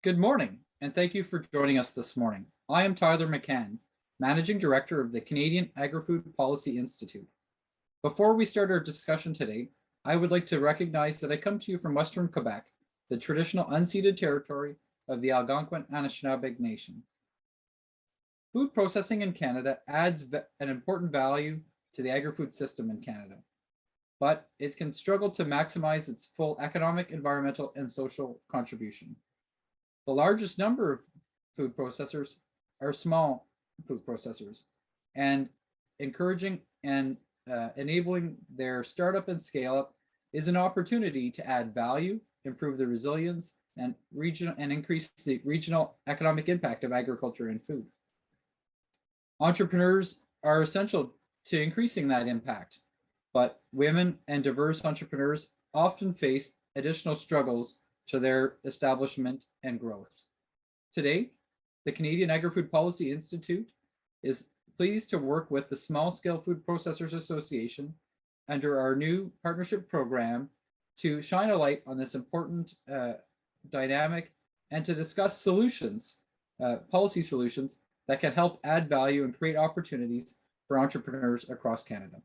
Good morning, and thank you for joining us this morning. I am Tyler McCann, Managing Director of the Canadian Agri-Food Policy Institute. Before we start our discussion today, I would like to recognize that I come to you from Western Quebec, the traditional unceded territory of the Algonquin Anishinaabe Nation. Food processing in Canada adds an important value to the agri-food system in Canada, but it can struggle to maximize its full economic, environmental, and social contribution. The largest number of food processors are small food processors, and encouraging and enabling their startup and scale up is an opportunity to add value, improve the resilience, and increase the regional economic impact of agriculture and food. Entrepreneurs are essential to increasing that impact, but women and diverse entrepreneurs often face additional struggles to their establishment and growth. Today, the Canadian Agri-Food Policy Institute is pleased to work with the Small Scale Food Processors Association under our new partnership program to shine a light on this important dynamic and to discuss solutions, policy solutions that can help add value and create opportunities for entrepreneurs across Canada.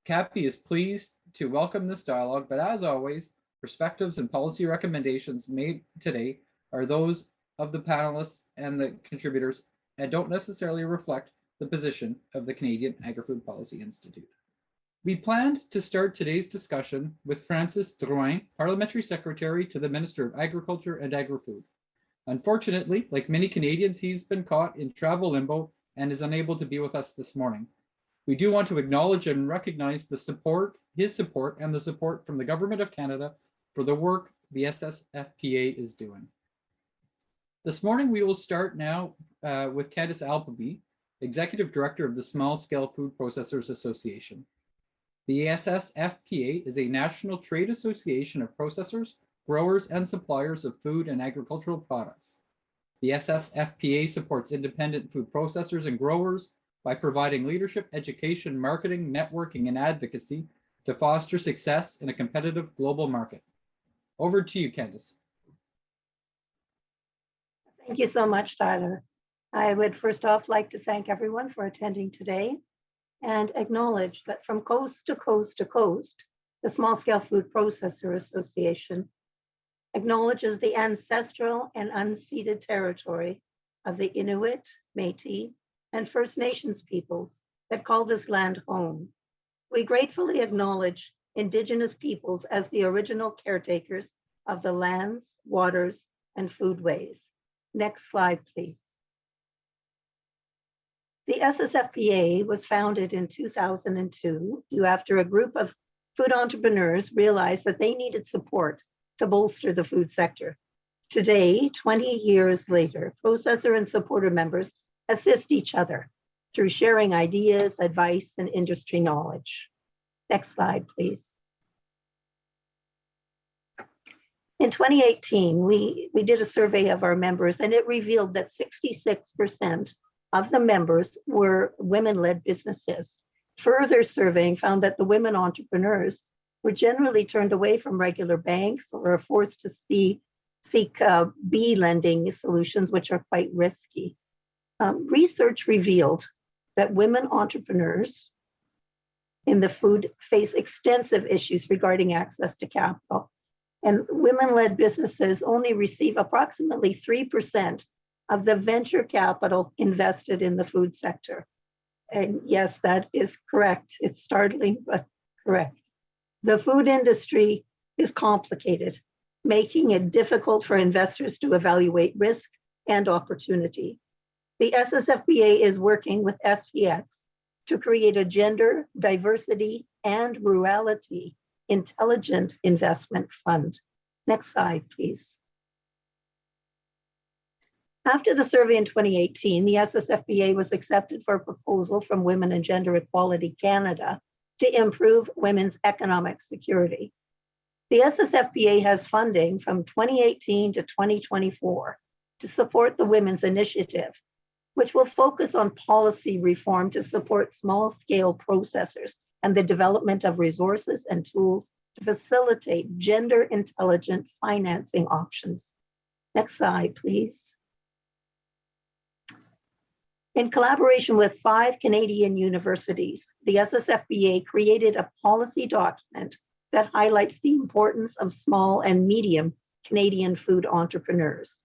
CAPI is pleased to welcome this dialogue, but as always, perspectives and policy recommendations made today are those of the panelists and the contributors and don't necessarily reflect the position of the Canadian Agri-Food Policy Institute. We planned to start today's discussion with Francis Drouin, Parliamentary Secretary to the Minister of Agriculture and Agri-Food. Unfortunately, like many Canadians, he's been caught in travel limbo and is unable to be with us this morning. We do want to acknowledge and recognize his support, and the support from the Government of Canada for the work the SSFPA is doing. This morning, we will start now with Candice Appleby, Executive Director of the Small Scale Food Processors Association. The SSFPA is a national trade association of processors, growers, and suppliers of food and agricultural products. The SSFPA supports independent food processors and growers by providing leadership, education, marketing, networking, and advocacy to foster success in a competitive global market. Over to you, Candice. Thank you so much, Tyler. I would first off like to thank everyone for attending today and acknowledge that from coast to coast to coast, the Small Scale Food Processor Association acknowledges the ancestral and unceded territory of the Inuit, Métis, and First Nations peoples that call this land home. We gratefully acknowledge Indigenous peoples as the original caretakers of the lands, waters, and foodways. Next slide, please. The SSFPA was founded in 2002 after a group of food entrepreneurs realized that they needed support to bolster the food sector. Today, 20 years later, processor and supporter members assist each other through sharing ideas, advice, and industry knowledge. Next slide, please. In 2018, we did a survey of our members, and it revealed that 66% of the members were women-led businesses. Further surveying found that the women entrepreneurs were generally turned away from regular banks or are forced to seek B lending solutions, which are quite risky. Research revealed that women entrepreneurs in the food face extensive issues regarding access to capital. And women-led businesses only receive approximately 3% of the venture capital invested in the food sector. And yes, that is correct. It's startling, but correct. The food industry is complicated, making it difficult for investors to evaluate risk and opportunity. The SSFPA is working with SPX to create a gender, diversity, and rurality intelligent investment fund. Next slide, please. After the survey in 2018, the SSFPA was accepted for a proposal from Women and Gender Equality Canada to improve women's economic security. The SSFPA has funding from 2018 to 2024 to support the Women's Initiative, which will focus on policy reform to support small-scale processors and the development of resources and tools to facilitate gender-intelligent financing options. Next slide, please. In collaboration with 5 Canadian universities, the SSFPA created a policy document that highlights the importance of small and medium Canadian food entrepreneurs.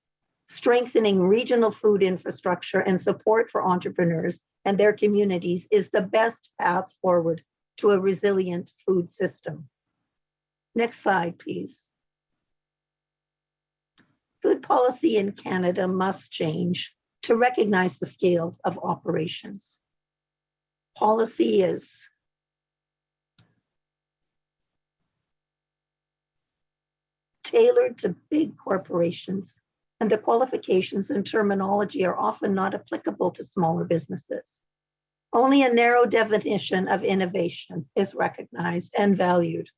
Strengthening regional food infrastructure and support for entrepreneurs and their communities is the best path forward to a resilient food system. Next slide, please. Food policy in Canada must change to recognize the scale of operations. Policy is tailored to big corporations, and the qualifications and terminology are often not applicable to smaller businesses. Only a narrow definition of innovation is recognized and valued.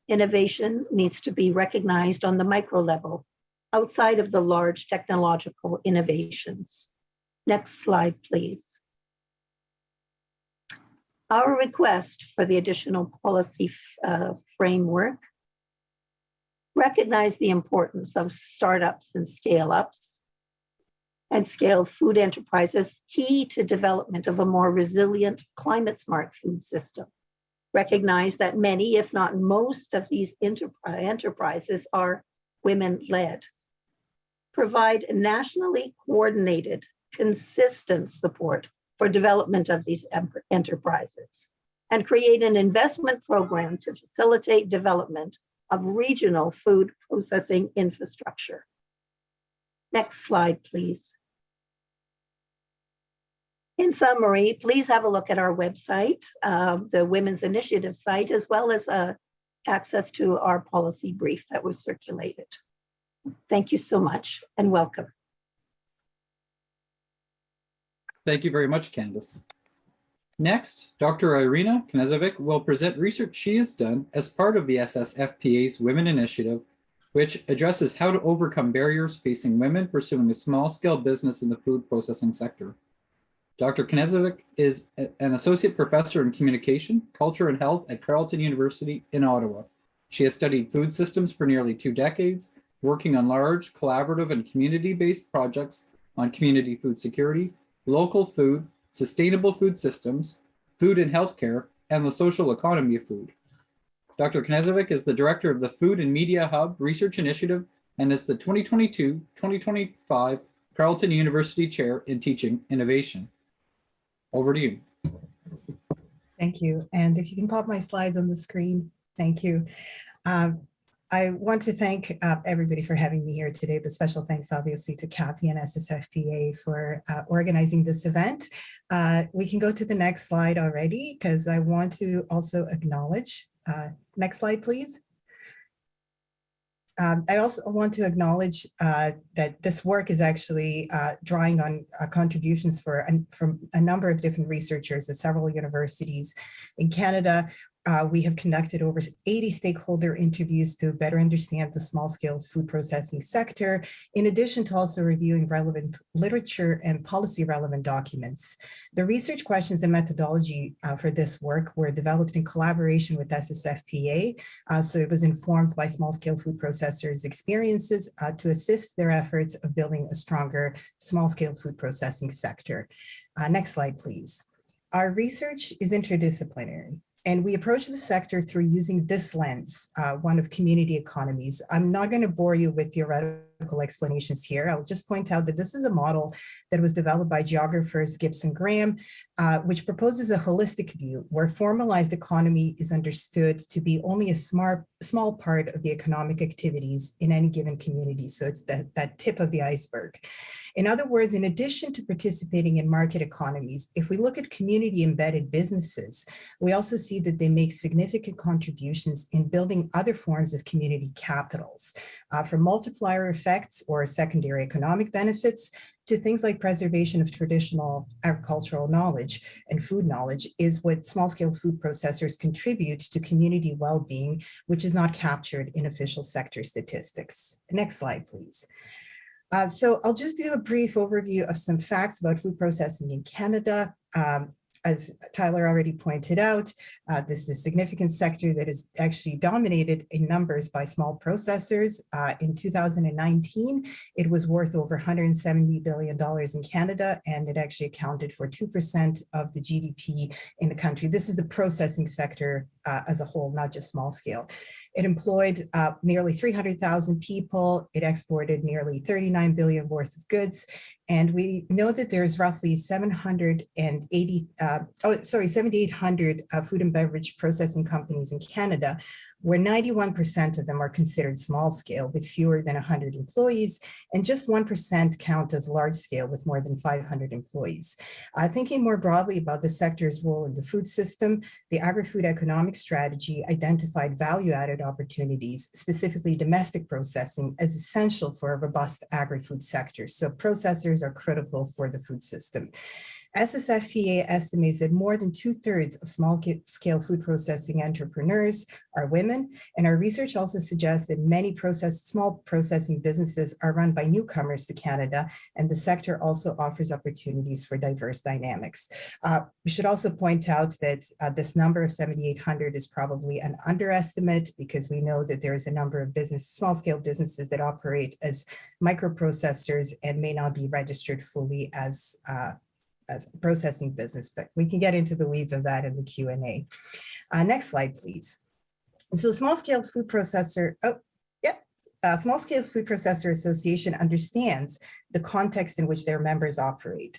Innovation needs to be recognized on the micro level, outside of the large technological innovations. Next slide, please. Our request for the additional policy framework recognize the importance of startups and scale-ups and scale food enterprises key to development of a more resilient, climate-smart food system. Recognize that many, if not most, of these enterprises are women-led. Provide nationally coordinated, consistent support for development of these enterprises, and create an investment program to facilitate development of regional food processing infrastructure. Next slide, please. In summary, please have a look at our website, the Women's Initiative site, as well as access to our policy brief that was circulated. Thank you so much and welcome. Thank you very much, Candace. Next, Dr. Irina Knezovic will present research she has done as part of the SSFPA's Women Initiative, which addresses how to overcome barriers facing women pursuing a small-scale business in the food processing sector. Dr. Knezovic is an associate professor in communication, culture, and health at Carleton University in Ottawa. She has studied food systems for nearly 2 decades, working on large, collaborative, and community-based projects on community food security, local food, sustainable food systems, food and healthcare, and the social economy of food. Dr. Knezovic is the director of the Food and Media Hub Research Initiative and is the 2022-2025 Carleton University Chair in Teaching Innovation. Over to you. Thank you. And if you can pop my slides on the screen, thank you. I want to thank everybody for having me here today, but special thanks obviously to CAPI and SSFPA for organizing this event. We can go to the next slide already because I want to also acknowledge, next slide please. I also want to acknowledge that this work is actually drawing on contributions from a number of different researchers at several universities in Canada. We have conducted over 80 stakeholder interviews to better understand the small-scale food processing sector, in addition to also reviewing relevant literature and policy-relevant documents. The research questions and methodology for this work were developed in collaboration with SSFPA, so it was informed by small-scale food processors' experiences to assist their efforts of building a stronger small-scale food processing sector. Next slide, please. Our research is interdisciplinary. And we approach the sector through using this lens, one of community economies. I'm not going to bore you with theoretical explanations here. I'll just point out that this is a model that was developed by geographers Gibbs and Graham, which proposes a holistic view where formalized economy is understood to be only a small part of the economic activities in any given community. So it's that tip of the iceberg. In other words, in addition to participating in market economies, if we look at community embedded businesses, we also see that they make significant contributions in building other forms of community capitals, from multiplier effects or secondary economic benefits to things like preservation of traditional agricultural knowledge and food knowledge is what small-scale food processors contribute to community well-being, which is not captured in official sector statistics. Next slide, please. So I'll just do a brief overview of some facts about food processing in Canada. As Tyler already pointed out, this is a significant sector that is actually dominated in numbers by small processors. In 2019, it was worth over $170 billion in Canada, and it actually accounted for 2% of the GDP in the country. This is the processing sector as a whole, not just small scale. It employed nearly 300,000 people. It exported nearly 39 billion worth of goods. And we know that there's roughly 7,800 food and beverage processing companies in Canada, where 91% of them are considered small scale with fewer than 100 employees, and just 1% count as large scale with more than 500 employees. Thinking more broadly about the sector's role in the food system, the Agri-Food economic strategy identified value-added opportunities, specifically domestic processing, as essential for a robust agri-food sector. So processors are critical for the food system. SSFPA estimates that more than 2/3 of small-scale food processing entrepreneurs are women, and our research also suggests that many small processing businesses are run by newcomers to Canada, and the sector also offers opportunities for diverse dynamics. We should also point out that this number of 7,800 is probably an underestimate, because we know that there is a number of small-scale businesses that operate as microprocessors and may not be registered fully as a processing business, but we can get into the weeds of that in the Q&A. Next slide, please. So small-scale food processor, Small-Scale Food Processor Association understands the context in which their members operate.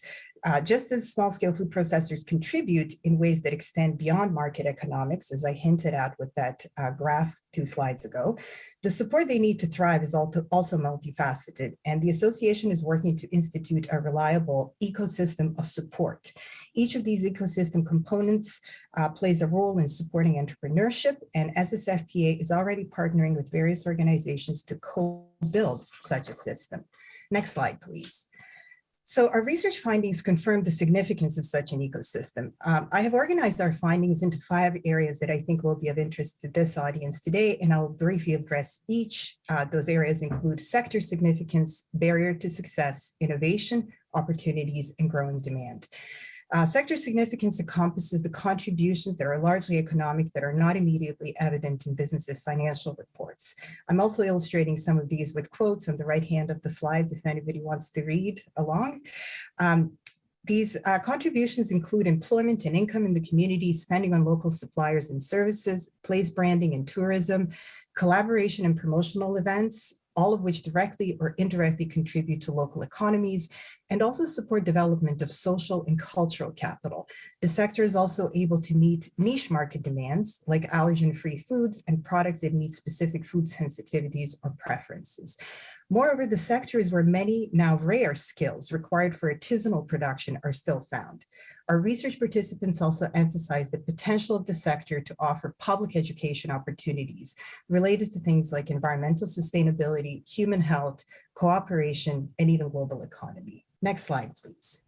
Just as small-scale food processors contribute in ways that extend beyond market economics, as I hinted at with that graph 2 slides ago, the support they need to thrive is also multifaceted, and the association is working to institute a reliable ecosystem of support. Each of these ecosystem components plays a role in supporting entrepreneurship, and SSFPA is already partnering with various organizations to co-build such a system. Next slide, please. So our research findings confirm the significance of such an ecosystem. I have organized our findings into 5 areas that I think will be of interest to this audience today, and I'll briefly address each. Those areas include sector significance, barrier to success, innovation, opportunities, and growing demand. Sector significance encompasses the contributions that are largely economic that are not immediately evident in businesses' financial reports. I'm also illustrating some of these with quotes on the right hand of the slides if anybody wants to read along. These contributions include employment and income in the community, spending on local suppliers and services, place branding and tourism, collaboration and promotional events, all of which directly or indirectly contribute to local economies, and also support development of social and cultural capital. The sector is also able to meet niche market demands like allergen-free foods and products that meet specific food sensitivities or preferences. Moreover, the sector is where many now rare skills required for artisanal production are still found. Our research participants also emphasize the potential of the sector to offer public education opportunities related to things like environmental sustainability, human health, cooperation, and even global economy. Next slide, please.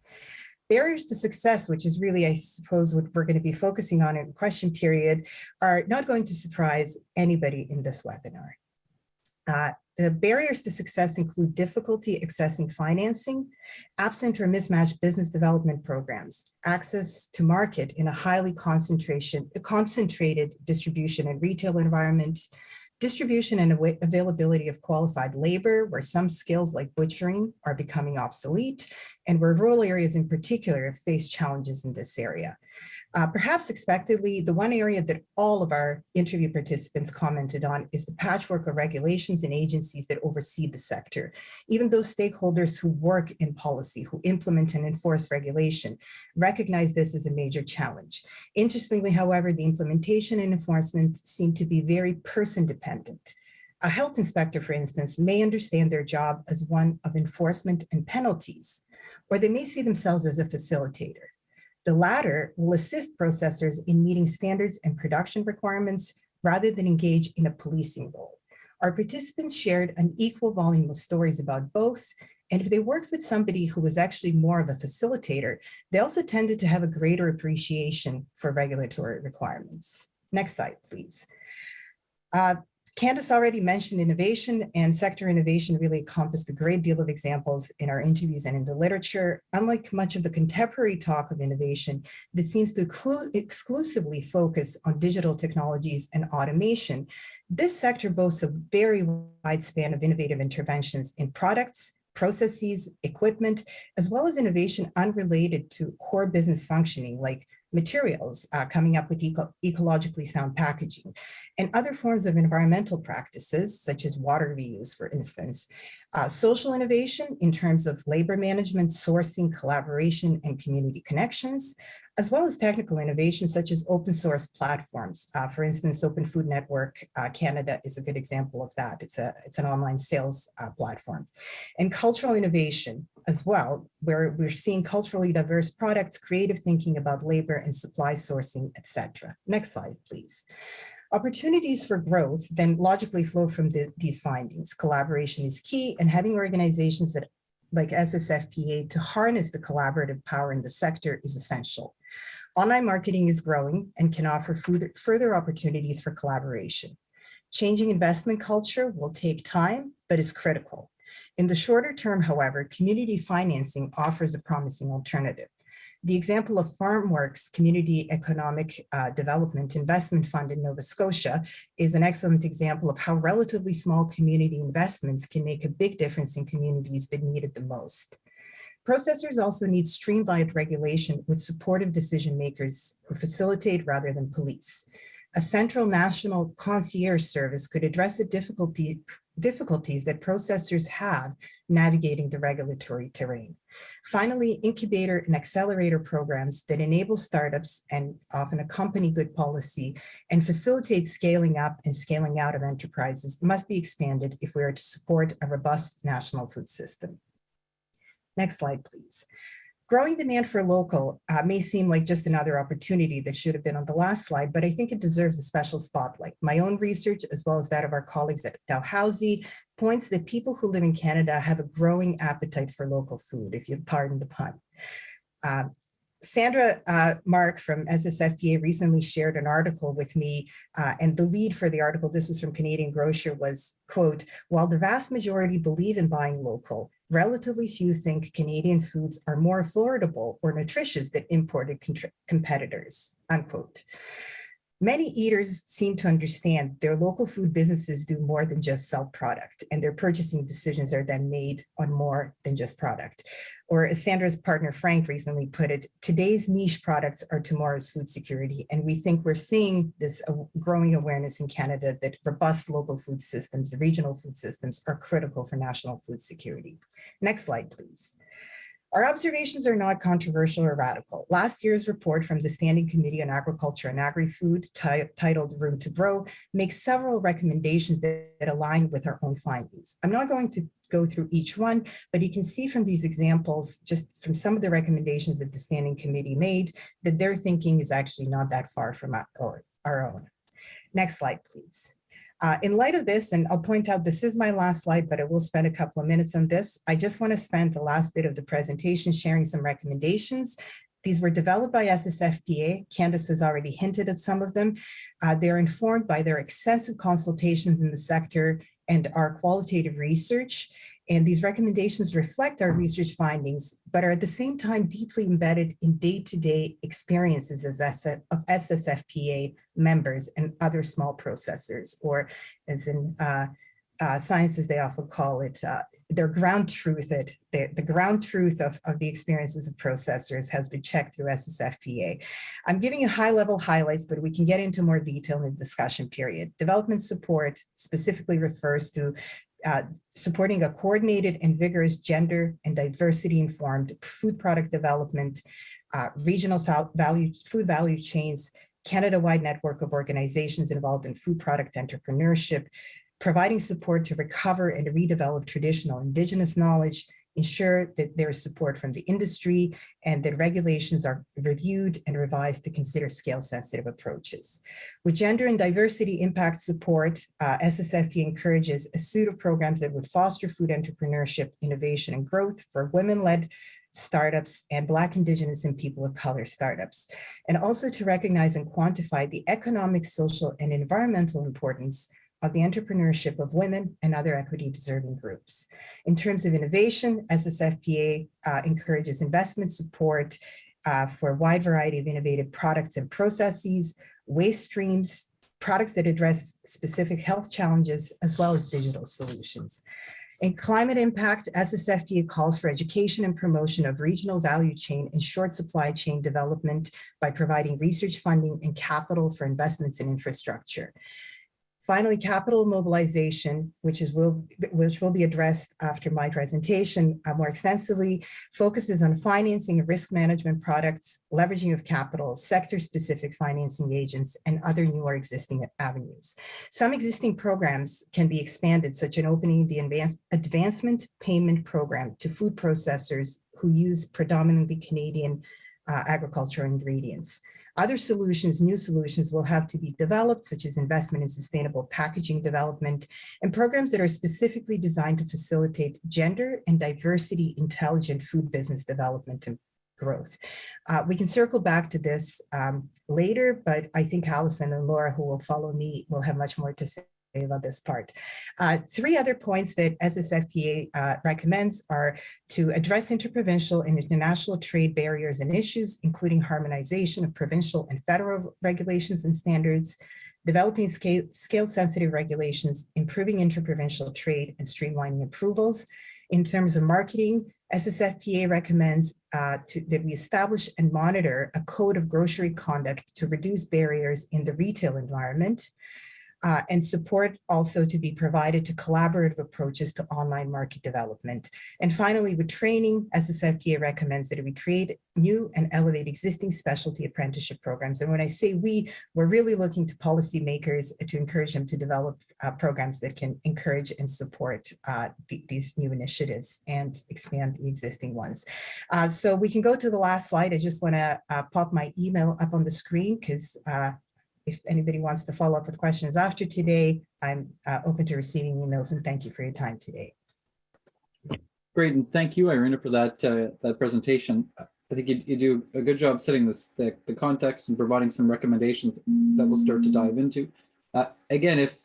Barriers to success, which is really, I suppose, what we're going to be focusing on in question period, are not going to surprise anybody in this webinar. The barriers to success include difficulty accessing financing, absent or mismatched business development programs, access to market in a highly concentrated distribution and retail environment, distribution and availability of qualified labor, where some skills like butchering are becoming obsolete, and where rural areas in particular have faced challenges in this area. Perhaps expectedly, the one area that all of our interview participants commented on is the patchwork of regulations and agencies that oversee the sector. Even those stakeholders who work in policy, who implement and enforce regulation, recognize this as a major challenge. Interestingly, however, the implementation and enforcement seem to be very person dependent. A health inspector, for instance, may understand their job as one of enforcement and penalties, or they may see themselves as a facilitator. The latter will assist processors in meeting standards and production requirements rather than engage in a policing role. Our participants shared an equal volume of stories about both, and if they worked with somebody who was actually more of a facilitator, they also tended to have a greater appreciation for regulatory requirements. Next slide, please. Candace already mentioned innovation, and sector innovation really encompassed a great deal of examples in our interviews and in the literature. Unlike much of the contemporary talk of innovation that seems to exclusively focus on digital technologies and automation, this sector boasts a very wide span of innovative interventions in products, processes, equipment, as well as innovation unrelated to core business functioning, like materials, coming up with ecologically sound packaging, and other forms of environmental practices, such as water reuse, for instance. Social innovation in terms of labor management, sourcing, collaboration, and community connections, as well as technical innovation, such as open source platforms. For instance, Open Food Network Canada is a good example of that. It's an online sales platform. And cultural innovation as well, where we're seeing culturally diverse products, creative thinking about labor and supply sourcing, etc. Next slide, please. Opportunities for growth then logically flow from these findings. Collaboration is key, and having organizations that like SSFPA to harness the collaborative power in the sector is essential. Online marketing is growing and can offer further opportunities for collaboration. Changing investment culture will take time, but is critical. In the shorter term, however, community financing offers a promising alternative. The example of FarmWorks Community Economic Development Investment Fund in Nova Scotia is an excellent example of how relatively small community investments can make a big difference in communities that need it the most. Processors also need streamlined regulation with supportive decision makers who facilitate rather than police. A central national concierge service could address the difficulties that processors have navigating the regulatory terrain. Finally, incubator and accelerator programs that enable startups and often accompany good policy and facilitate scaling up and scaling out of enterprises must be expanded if we are to support a robust national food system. Next slide, please. Growing demand for local may seem like just another opportunity that should have been on the last slide, but I think it deserves a special spotlight. My own research, as well as that of our colleagues at Dalhousie, points that people who live in Canada have a growing appetite for local food, if you pardon the pun. Sandra Mark from SSFPA recently shared an article with me, and the lead for the article, this was from Canadian Grocer, was, quote, "While the vast majority believe in buying local, relatively few think Canadian foods are more affordable or nutritious than imported competitors," unquote. Many eaters seem to understand their local food businesses do more than just sell product, and their purchasing decisions are then made on more than just product. Or as Sandra's partner Frank recently put it, today's niche products are tomorrow's food security. And we think we're seeing this growing awareness in Canada that robust local food systems, regional food systems are critical for national food security. Next slide, please. Our observations are not controversial or radical. Last year's report from the Standing Committee on Agriculture and Agri-Food, titled Room to Grow, makes several recommendations that align with our own findings. I'm not going to go through each one, but you can see from these examples, just from some of the recommendations that the Standing Committee made, that their thinking is actually not that far from our own. Next slide, please. In light of this, and I'll point out this is my last slide, but I will spend a couple of minutes on this. I just want to spend the last bit of the presentation sharing some recommendations. These were developed by SSFPA. Candace has already hinted at some of them. They're informed by their extensive consultations in the sector and our qualitative research. And these recommendations reflect our research findings, but are at the same time deeply embedded in day-to-day experiences of SSFPA members and other small processors, or as in science, as they often call it, their ground truth. The ground truth of the experiences of processors has been checked through SSFPA. I'm giving you high-level highlights, but we can get into more detail in the discussion period. Development support specifically refers to supporting a coordinated and vigorous gender and diversity-informed food product development, regional food value chains, Canada-wide network of organizations involved in food product entrepreneurship, providing support to recover and redevelop traditional Indigenous knowledge, ensure that there is support from the industry, and that regulations are reviewed and revised to consider scale-sensitive approaches. With gender and diversity impact support, SSFP encourages a suite of programs that would foster food entrepreneurship, innovation, and growth for women-led startups and Black, Indigenous, and people of color startups, and also to recognize and quantify the economic, social, and environmental importance of the entrepreneurship of women and other equity deserving groups. In terms of innovation, SSFPA encourages investment support for a wide variety of innovative products and processes, waste streams, products that address specific health challenges, as well as digital solutions. In climate impact, SSFPA calls for education and promotion of regional value chain and short supply chain development by providing research funding and capital for investments in infrastructure. Finally, capital mobilization, which will be addressed after my presentation more extensively, focuses on financing of risk management products, leveraging of capital, sector-specific financing agents, and other new or existing avenues. Some existing programs can be expanded, such as opening the advancement payment program to food processors who use predominantly Canadian agricultural ingredients. Other solutions, new solutions, will have to be developed, such as investment in sustainable packaging development and programs that are specifically designed to facilitate gender and diversity intelligent food business development and growth. We can circle back to this later, but I think Alison and Laura, who will follow me, will have much more to say about this part. Three other points that SSFPA recommends are to address interprovincial and international trade barriers and issues, including harmonization of provincial and federal regulations and standards, developing scale-sensitive regulations, improving interprovincial trade, and streamlining approvals. In terms of marketing, SSFPA recommends that we establish and monitor a code of grocery conduct to reduce barriers in the retail environment. And support also to be provided to collaborative approaches to online market development. And finally, with training, SSFPA recommends that we create new and elevate existing specialty apprenticeship programs. And when I say we're really looking to policymakers to encourage them to develop programs that can encourage and support these new initiatives and expand the existing ones. So we can go to the last slide. I just want to pop my email up on the screen because if anybody wants to follow up with questions after today, I'm open to receiving emails, and thank you for your time today. Great, and thank you, Irina, for that that presentation. I think you do a good job setting the context and providing some recommendations that we'll start to dive into. Again, if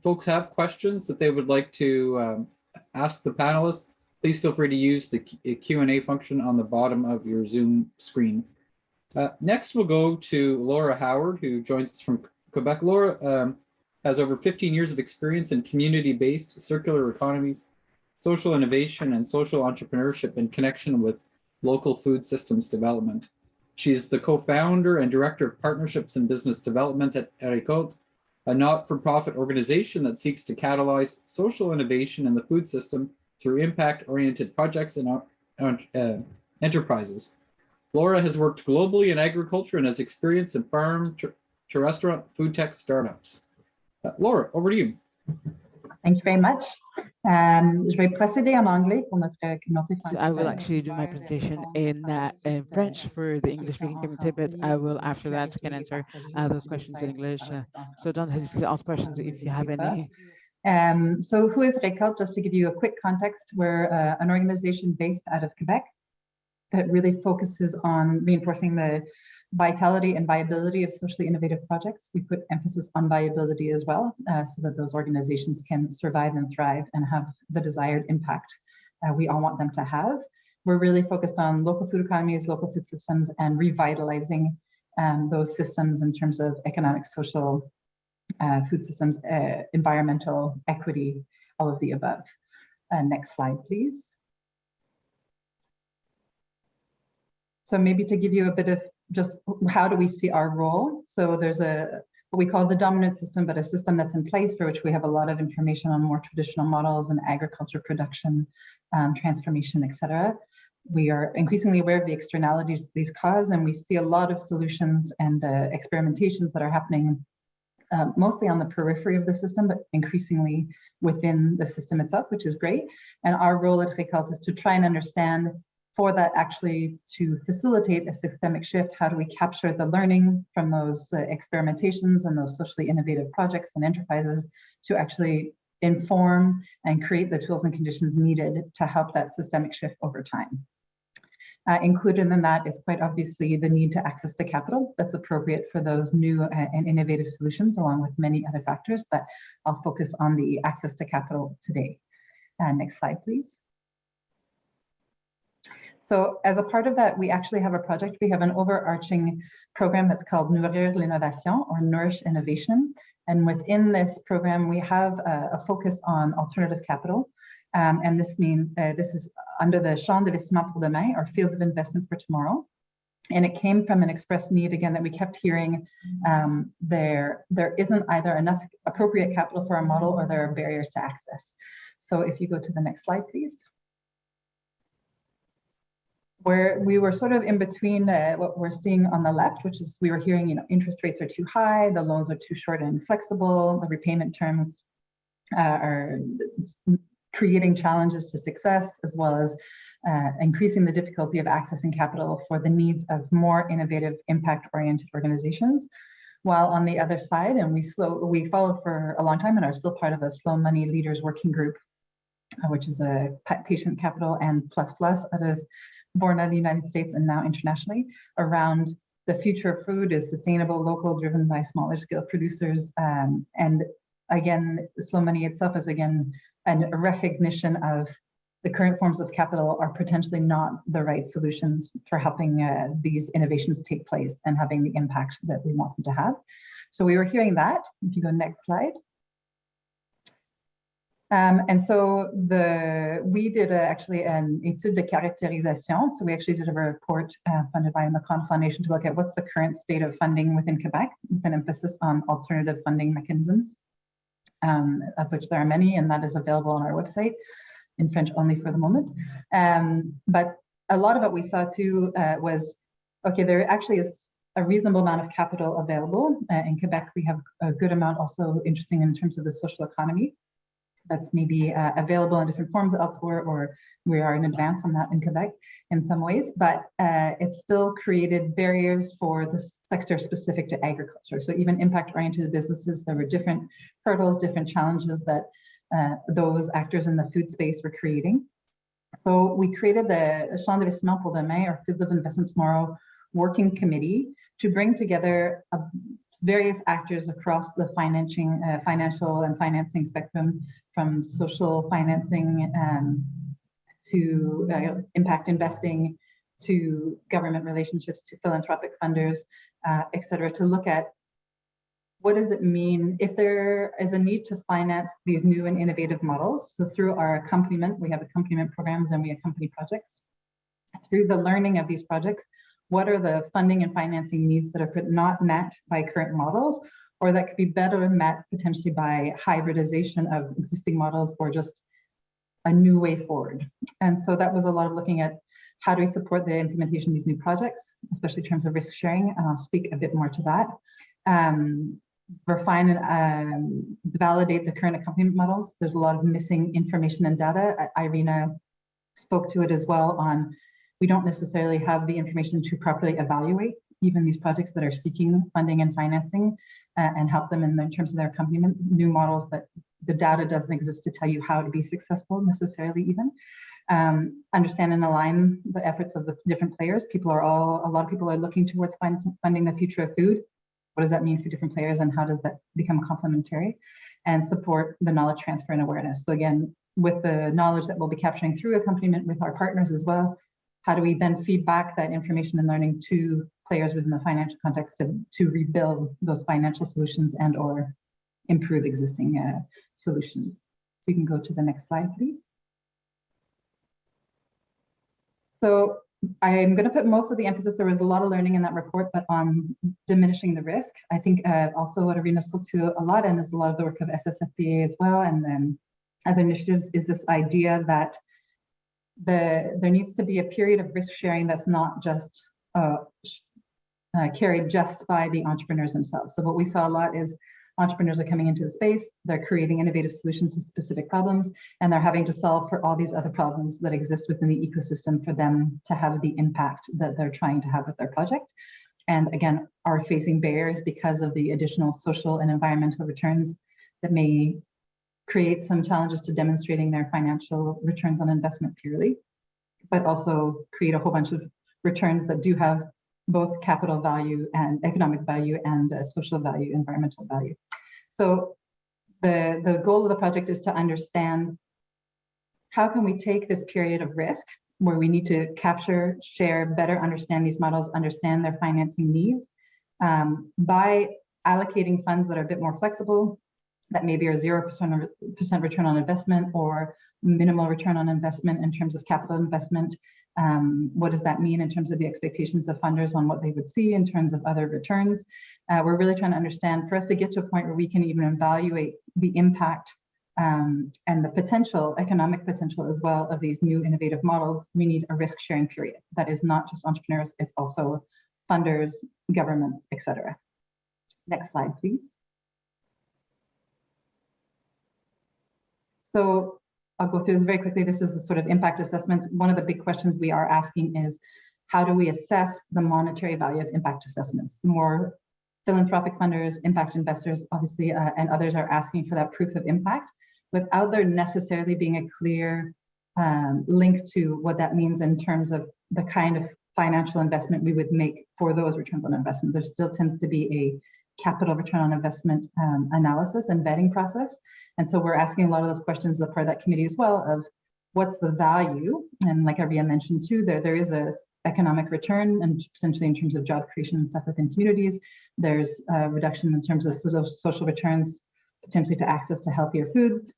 folks have questions that they would like to ask the panelists, please feel free to use the Q&A function on the bottom of your Zoom screen. Next, we'll go to Laura Howard, who joins us from Quebec. Laura has over 15 years of experience in community-based circular economies, social innovation, and social entrepreneurship in connection with local food systems development. She's the co-founder and director of partnerships and business development at Agri-Food, a not-for-profit organization that seeks to catalyze social innovation in the food system through impact-oriented projects and enterprises. Laura has worked globally in agriculture and has experience in farm to restaurant food tech startups. Laura, over to you. Thank you very much. Je vais procéder en anglais pour notre communauté. So I will actually do my presentation in French for the English-speaking community, but I will, after that, can answer those questions in English. So don't hesitate to ask questions if you have any. So who is Récolte? Just to give you a quick context, we're an organization based out of Quebec that really focuses on reinforcing the vitality and viability of socially innovative projects. We put emphasis on viability as well, so that those organizations can survive and thrive and have the desired impact we all want them to have. We're really focused on local food economies, local food systems, and revitalizing those systems in terms of economic, social, food systems, environmental, equity, all of the above. Next slide, please. So maybe to give you a bit of just how do we see our role? So there's what we call the dominant system, but a system that's in place for which we have a lot of information on more traditional models and agriculture production, transformation, etc. We are increasingly aware of the externalities these cause, and we see a lot of solutions and experimentations that are happening mostly on the periphery of the system, but increasingly within the system itself, which is great. And our role at Récolte is to try and understand, for that actually to facilitate a systemic shift, how do we capture the learning from those experimentations and those socially innovative projects and enterprises to actually inform and create the tools and conditions needed to help that systemic shift over time. Included in that is quite obviously the need to access to capital that's appropriate for those new and innovative solutions, along with many other factors, but I'll focus on the access to capital today. Next slide, please. So as a part of that, we actually have a project. We have an overarching program that's called Nourrir l'Innovation, or Nourish Innovation. And within this program, we have a focus on alternative capital. And this means this is under the Champs d'investissement pour demain, or fields of investment for tomorrow. And it came from an expressed need, again, that we kept hearing there isn't either enough appropriate capital for our model, or there are barriers to access. So if you go to the next slide, please. Where we were sort of in between what we're seeing on the left, which is we were hearing, interest rates are too high, the loans are too short and flexible, the repayment terms are creating challenges to success, as well as increasing the difficulty of accessing capital for the needs of more innovative, impact-oriented organizations. While on the other side, and we followed for a long time and are still part of a Slow Money Leaders Working Group, which is a patient capital and plus born out of the United States and now internationally, around the future of food is sustainable, local, driven by smaller scale producers. And again, Slow Money itself is again a recognition of the current forms of capital are potentially not the right solutions for helping these innovations take place and having the impact that we want them to have. So we were hearing that. If you go next slide. And so we did actually an étude de caractérisation. So we actually did a report funded by the Macron Foundation to look at what's the current state of funding within Quebec, with an emphasis on alternative funding mechanisms, of which there are many, and that is available on our website in French only for the moment. But a lot of what we saw too was, okay, there actually is a reasonable amount of capital available. In Quebec, we have a good amount also interesting in terms of the social economy. That's maybe available in different forms elsewhere, or we are in advance on that in Quebec in some ways, but it's still created barriers for the sector specific to agriculture. So even impact-oriented businesses, there were different hurdles, different challenges that those actors in the food space were creating. So we created the Champs d'investissement pour demain, or Fields of Investment Tomorrow Working Committee, to bring together various actors across the financial and financing spectrum, from social financing to impact investing, to government relationships, to philanthropic funders, et cetera, to look at what does it mean if there is a need to finance these new and innovative models. So through our accompaniment, we have accompaniment programs and we accompany projects. Through the learning of these projects, what are the funding and financing needs that are not met by current models, or that could be better met potentially by hybridization of existing models, or just a new way forward. And so that was a lot of looking at how do we support the implementation of these new projects, especially in terms of risk sharing, and I'll speak a bit more to that. Refine and validate the current accompaniment models. There's a lot of missing information and data. Irina spoke to it as well on, we don't necessarily have the information to properly evaluate even these projects that are seeking funding and financing and help them in terms of their accompaniment, new models that the data doesn't exist to tell you how to be successful necessarily even. Understand and align the efforts of the different players. A lot of people are looking towards funding the future of food. What does that mean for different players, and how does that become complementary? And support the knowledge transfer and awareness. So again, with the knowledge that we'll be capturing through accompaniment with our partners as well, how do we then feed back that information and learning to players within the financial context to rebuild those financial solutions and or improve existing solutions? So you can go to the next slide, please. So I'm going to put most of the emphasis, there was a lot of learning in that report, but on diminishing the risk. I think also what Irina spoke to a lot, and is a lot of the work of SSFPA as well, and then other initiatives, is this idea that there needs to be a period of risk sharing that's not just carried just by the entrepreneurs themselves. So what we saw a lot is entrepreneurs are coming into the space, they're creating innovative solutions to specific problems, and they're having to solve for all these other problems that exist within the ecosystem for them to have the impact that they're trying to have with their project. And again, are facing barriers because of the additional social and environmental returns that may create some challenges to demonstrating their financial returns on investment purely. but also create a whole bunch of returns that do have both capital value and economic value and social value, environmental value. So the goal of the project is to understand how can we take this period of risk where we need to capture, share, better understand these models, understand their financing needs by allocating funds that are a bit more flexible, that maybe are 0% return on investment or minimal return on investment in terms of capital investment. What does that mean in terms of the expectations of funders on what they would see in terms of other returns? We're really trying to understand, for us to get to a point where we can even evaluate the impact and the potential, economic potential as well, of these new innovative models. We need a risk sharing period. That is not just entrepreneurs, it's also funders, governments, etc. Next slide, please. So I'll go through this very quickly. This is the sort of impact assessments. One of the big questions we are asking is, how do we assess the monetary value of impact assessments? More philanthropic funders, impact investors, obviously, and others are asking for that proof of impact without there necessarily being a clear link to what that means in terms of the kind of financial investment we would make for those returns on investment. There still tends to be a capital return on investment analysis and vetting process. And so we're asking a lot of those questions as part of that committee as well, of what's the value? And like Arvia mentioned too, there is a economic return and potentially in terms of job creation and stuff within communities. There's a reduction in terms of social returns, potentially to access to healthier foods,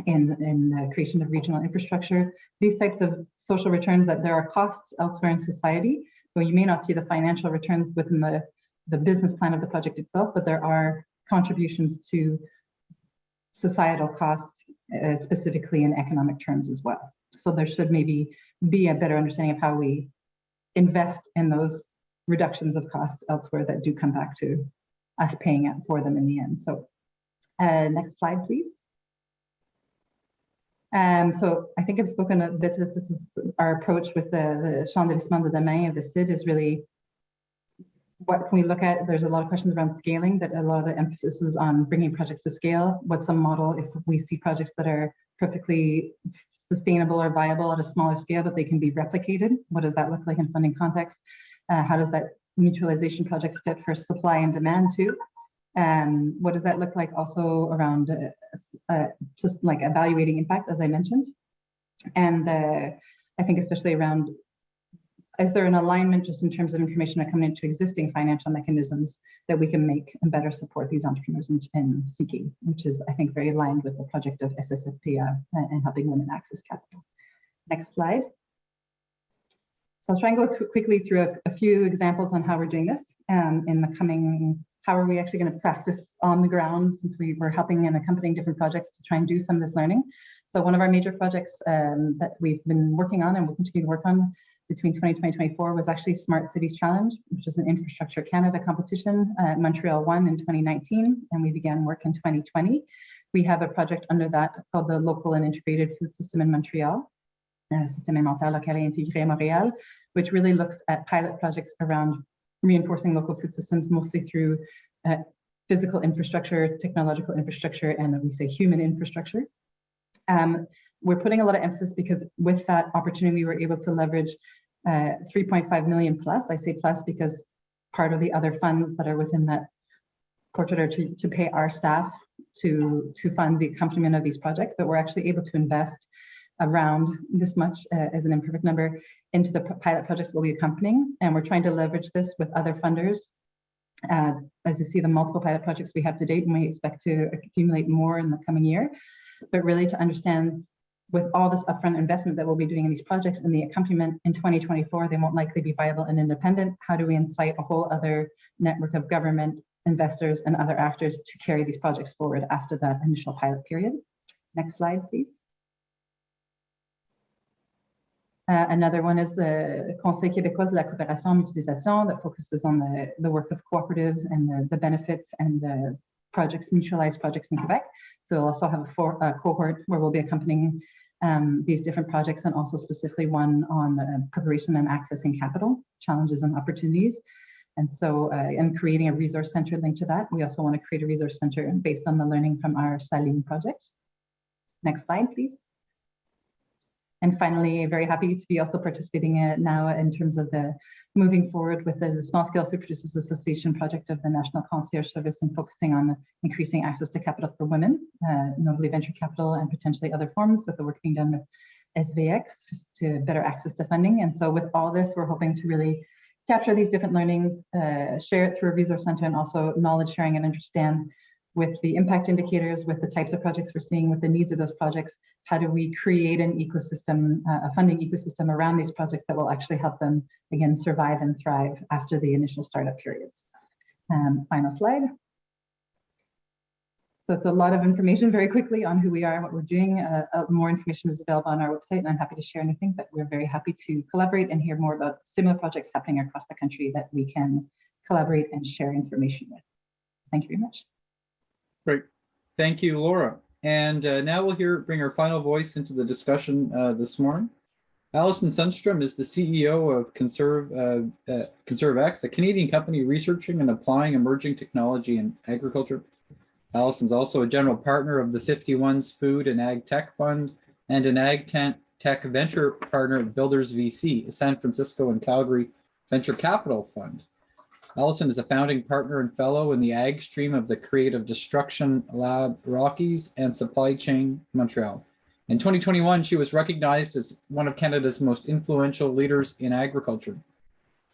in the creation of regional infrastructure. These types of social returns, that there are costs elsewhere in society, though you may not see the financial returns within the business plan of the project itself, but there are contributions to societal costs, specifically in economic terms as well. So there should maybe be a better understanding of how we invest in those reductions of costs elsewhere that do come back to us paying it for them in the end. So next slide, please. So I think I've spoken a bit to this. This is our approach with the Champ d'Investissement de Demain of the CID, is really, what can we look at? There's a lot of questions around scaling, that a lot of the emphasis is on bringing projects to scale. What's a model if we see projects that are perfectly sustainable or viable at a smaller scale, but they can be replicated? What does that look like in funding context? How does that mutualization project fit for supply and demand too? What does that look like also around just like evaluating impact, as I mentioned? And I think especially around, is there an alignment just in terms of information that coming into existing financial mechanisms that we can make and better support these entrepreneurs in seeking, which is, I think, very aligned with the project of SSFP and helping women access capital. Next slide. So I'll try and go quickly through a few examples on how we're doing this in the coming, how are we actually going to practice on the ground, since we were helping and accompanying different projects to try and do some of this learning. So one of our major projects that we've been working on and will continue to work on between 2020 and 2024 was actually Smart Cities Challenge, which is an Infrastructure Canada competition. Montreal won in 2019, and we began work in 2020. We have a project under that called the Local and Integrated Food System in Montreal, Système alimentaire local et intégré à Montréal, which really looks at pilot projects around reinforcing local food systems, mostly through physical infrastructure, technological infrastructure, and we say human infrastructure. We're putting a lot of emphasis because with that opportunity, we were able to leverage 3.5 million plus. I say plus because part of the other funds that are within that portrait are to pay our staff to fund the accompaniment of these projects, but we're actually able to invest around this much as an imperfect number into the pilot projects we'll be accompanying. And we're trying to leverage this with other funders. As you see, the multiple pilot projects we have to date, and we expect to accumulate more in the coming year, but really to understand with all this upfront investment that we'll be doing in these projects and the accompaniment in 2024, they won't likely be viable and independent. How do we incite a whole other network of government, investors, and other actors to carry these projects forward after that initial pilot period? Next slide, please. Another one is the Conseil québécois de la coopération en mutualisation, that focuses on the work of cooperatives and the benefits and the projects, mutualized projects in Quebec. So we'll also have a cohort where we'll be accompanying these different projects, and also specifically one on preparation and accessing capital, challenges and opportunities. And so, and creating a resource center linked to that. We also want to create a resource center based on the learning from our Saline project. Next slide, please. And finally, very happy to be also participating now in terms of the moving forward with the Small Scale Food Producers Association project of the National Concierge Service and focusing on increasing access to capital for women, notably venture capital and potentially other forms, with the work being done with SVX to better access to funding. And so with all this, we're hoping to really capture these different learnings, share it through a resource center, and also knowledge sharing and understand with the impact indicators, with the types of projects we're seeing, with the needs of those projects, how do we create an ecosystem, a funding ecosystem around these projects that will actually help them, again, survive and thrive after the initial startup periods. Final slide. So it's a lot of information very quickly on who we are and what we're doing. More information is available on our website, and I'm happy to share anything, but we're very happy to collaborate and hear more about similar projects happening across the country that we can collaborate and share information with. Thank you very much. Great. Thank you, Laura. And now we'll bring our final voice into the discussion this morning. Alison Sundstrom is the CEO of ConserveX, a Canadian company researching and applying emerging technology in agriculture. Alison's also a general partner of the 51's Food and Ag Tech Fund and an Ag Tech venture partner at Builders VC, a San Francisco and Calgary venture capital fund. Alison is a founding partner and fellow in the ag stream of the Creative Destruction Lab Rockies and Supply Chain Montreal. In 2021, she was recognized as one of Canada's most influential leaders in agriculture.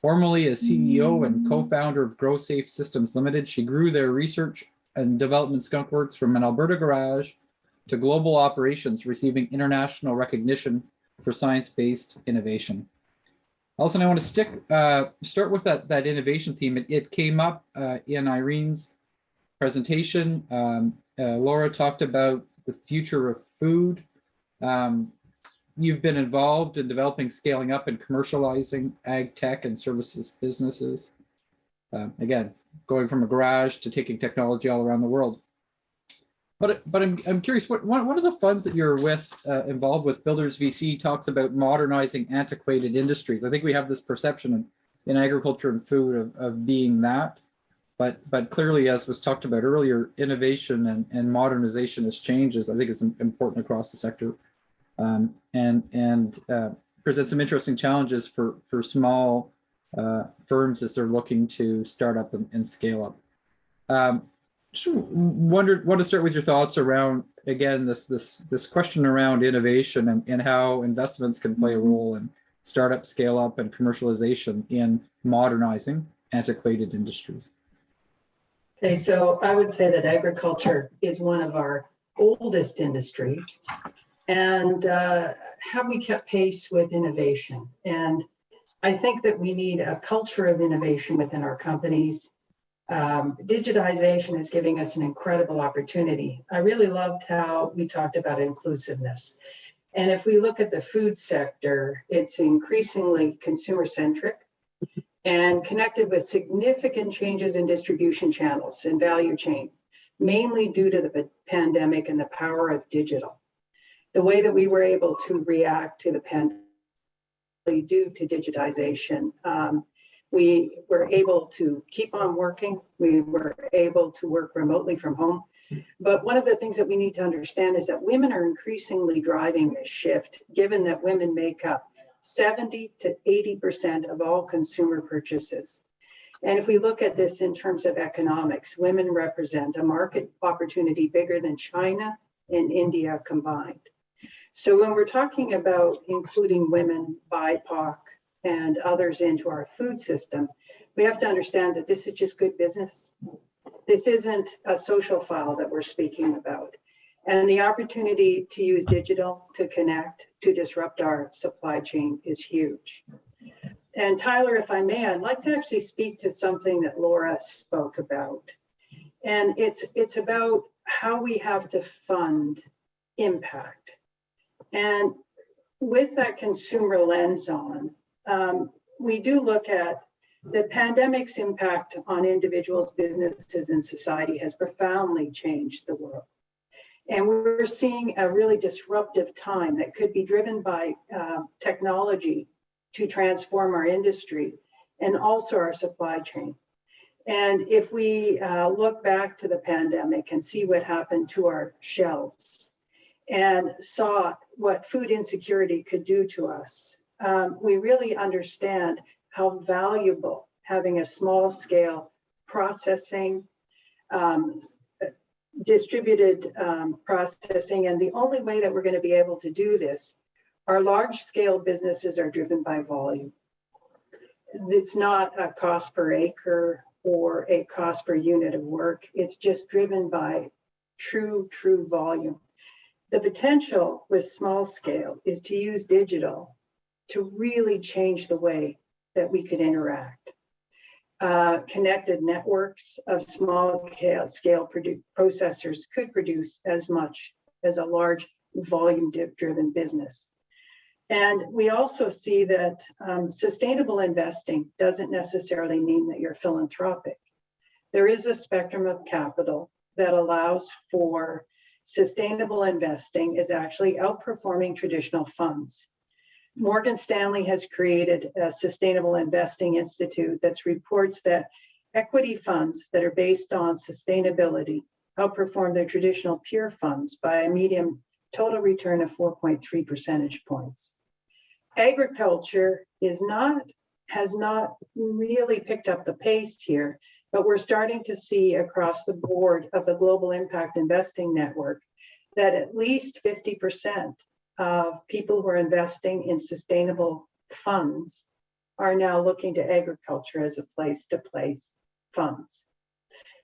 Formerly as CEO and co-founder of GrowSafe Systems Limited, she grew their research and development skunkworks from an Alberta garage to global operations, receiving international recognition for science-based innovation. Alison, I want to start with that innovation theme. It came up in Irene's presentation. Laura talked about the future of food. You've been involved in developing, scaling up, and commercializing ag tech and services businesses. Again, going from a garage to taking technology all around the world. But I'm curious, one of the funds that you're involved with, Builders VC, talks about modernizing antiquated industries. I think we have this perception in agriculture and food of being that, but clearly, as was talked about earlier, innovation and modernization as changes, I think is important across the sector, and presents some interesting challenges for small firms as they're looking to start up and scale up. Just want to start with your thoughts around, again, this question around innovation and how investments can play a role in startup, scale up, and commercialization in modernizing antiquated industries. Okay, so I would say that agriculture is one of our oldest industries, and have we kept pace with innovation? And I think that we need a culture of innovation within our companies. Digitization is giving us an incredible opportunity. I really loved how we talked about inclusiveness. And if we look at the food sector, it's increasingly consumer-centric and connected with significant changes in distribution channels and value chain, mainly due to the pandemic and the power of digital. The way that we were able to react to the pandemic due to digitization, we were able to keep on working. We were able to work remotely from home. But one of the things that we need to understand is that women are increasingly driving this shift, given that women make up 70 to 80% of all consumer purchases. And if we look at this in terms of economics, women represent a market opportunity bigger than China and India combined. So when we're talking about including women, BIPOC, and others into our food system, we have to understand that this is just good business. This isn't a social file that we're speaking about. And the opportunity to use digital to connect, to disrupt our supply chain is huge. And Tyler, if I may, I'd like to actually speak to something that Laura spoke about. And it's about how we have to fund impact. And with that consumer lens on, we do look at the pandemic's impact on individuals, businesses, and society has profoundly changed the world. And we're seeing a really disruptive time that could be driven by technology to transform our industry and also our supply chain. And if we look back to the pandemic and see what happened to our shelves and saw what food insecurity could do to us, we really understand how valuable having a small scale processing, distributed processing, and the only way that we're going to be able to do this, our large scale businesses are driven by volume. It's not a cost per acre or a cost per unit of work. It's just driven by true volume. The potential with small scale is to use digital to really change the way that we could interact. Connected networks of small scale processors could produce as much as a large volume driven business. And we also see that sustainable investing doesn't necessarily mean that you're philanthropic. There is a spectrum of capital that allows for sustainable investing is actually outperforming traditional funds. Morgan Stanley has created a Sustainable Investing Institute that reports that equity funds that are based on sustainability outperform their traditional peer funds by a median total return of 4.3 percentage points. Agriculture has not really picked up the pace here, but we're starting to see across the board of the Global Impact Investing Network that at least 50% of people who are investing in sustainable funds are now looking to agriculture as a place to place funds.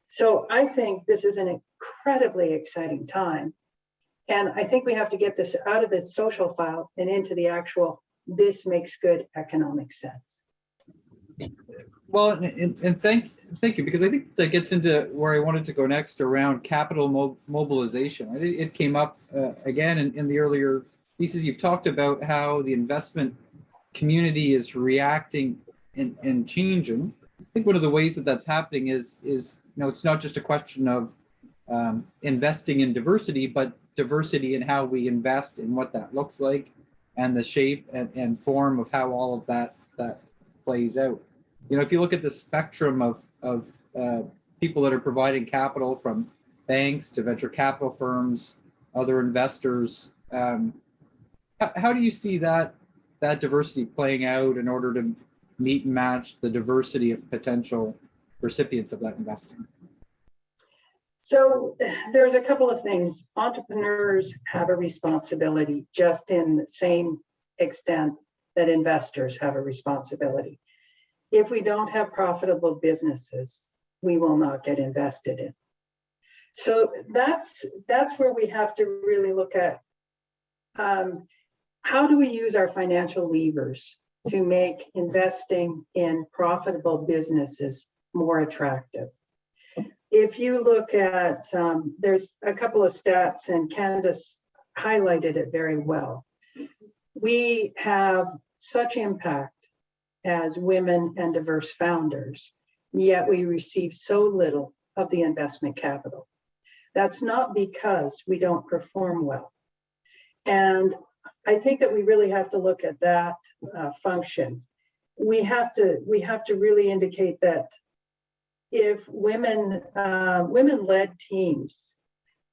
So I think this is an incredibly exciting time. And I think we have to get this out of this social file and into the actual, this makes good economic sense. Well, and thank you, because I think that gets into where I wanted to go next around capital mobilization. It came up again in the earlier pieces. You've talked about how the investment community is reacting and changing. I think one of the ways that that's happening is it's not just a question of investing in diversity, but diversity in how we invest and what that looks like, and the shape and form of how all of that plays out. If you look at the spectrum of people that are providing capital, from banks to venture capital firms, other investors, how do you see that diversity playing out in order to meet and match the diversity of potential recipients of that investing? So there's a couple of things. Entrepreneurs have a responsibility just in the same extent that investors have a responsibility. If we don't have profitable businesses, we will not get invested in. So that's where we have to really look at how do we use our financial levers to make investing in profitable businesses more attractive. If you look at, there's a couple of stats, and Candace highlighted it very well. We have such impact as women and diverse founders, yet we receive so little of the investment capital. That's not because we don't perform well. And I think that we really have to look at that function. We have to really indicate that if women-led teams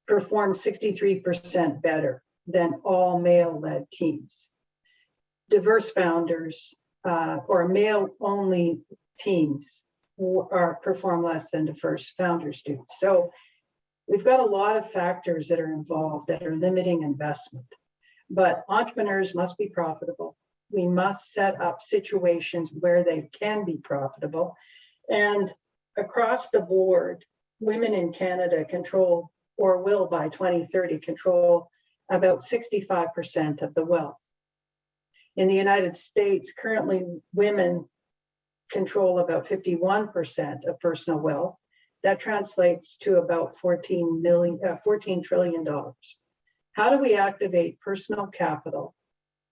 perform 63% better than all male-led teams, diverse founders or male-only teams perform less than diverse founders do. So we've got a lot of factors that are involved that are limiting investment. But entrepreneurs must be profitable. We must set up situations where they can be profitable. And across the board, women in Canada control, or will by 2030 control, about 65% of the wealth. In the United States, currently women control about 51% of personal wealth. That translates to about $14 trillion. How do we activate personal capital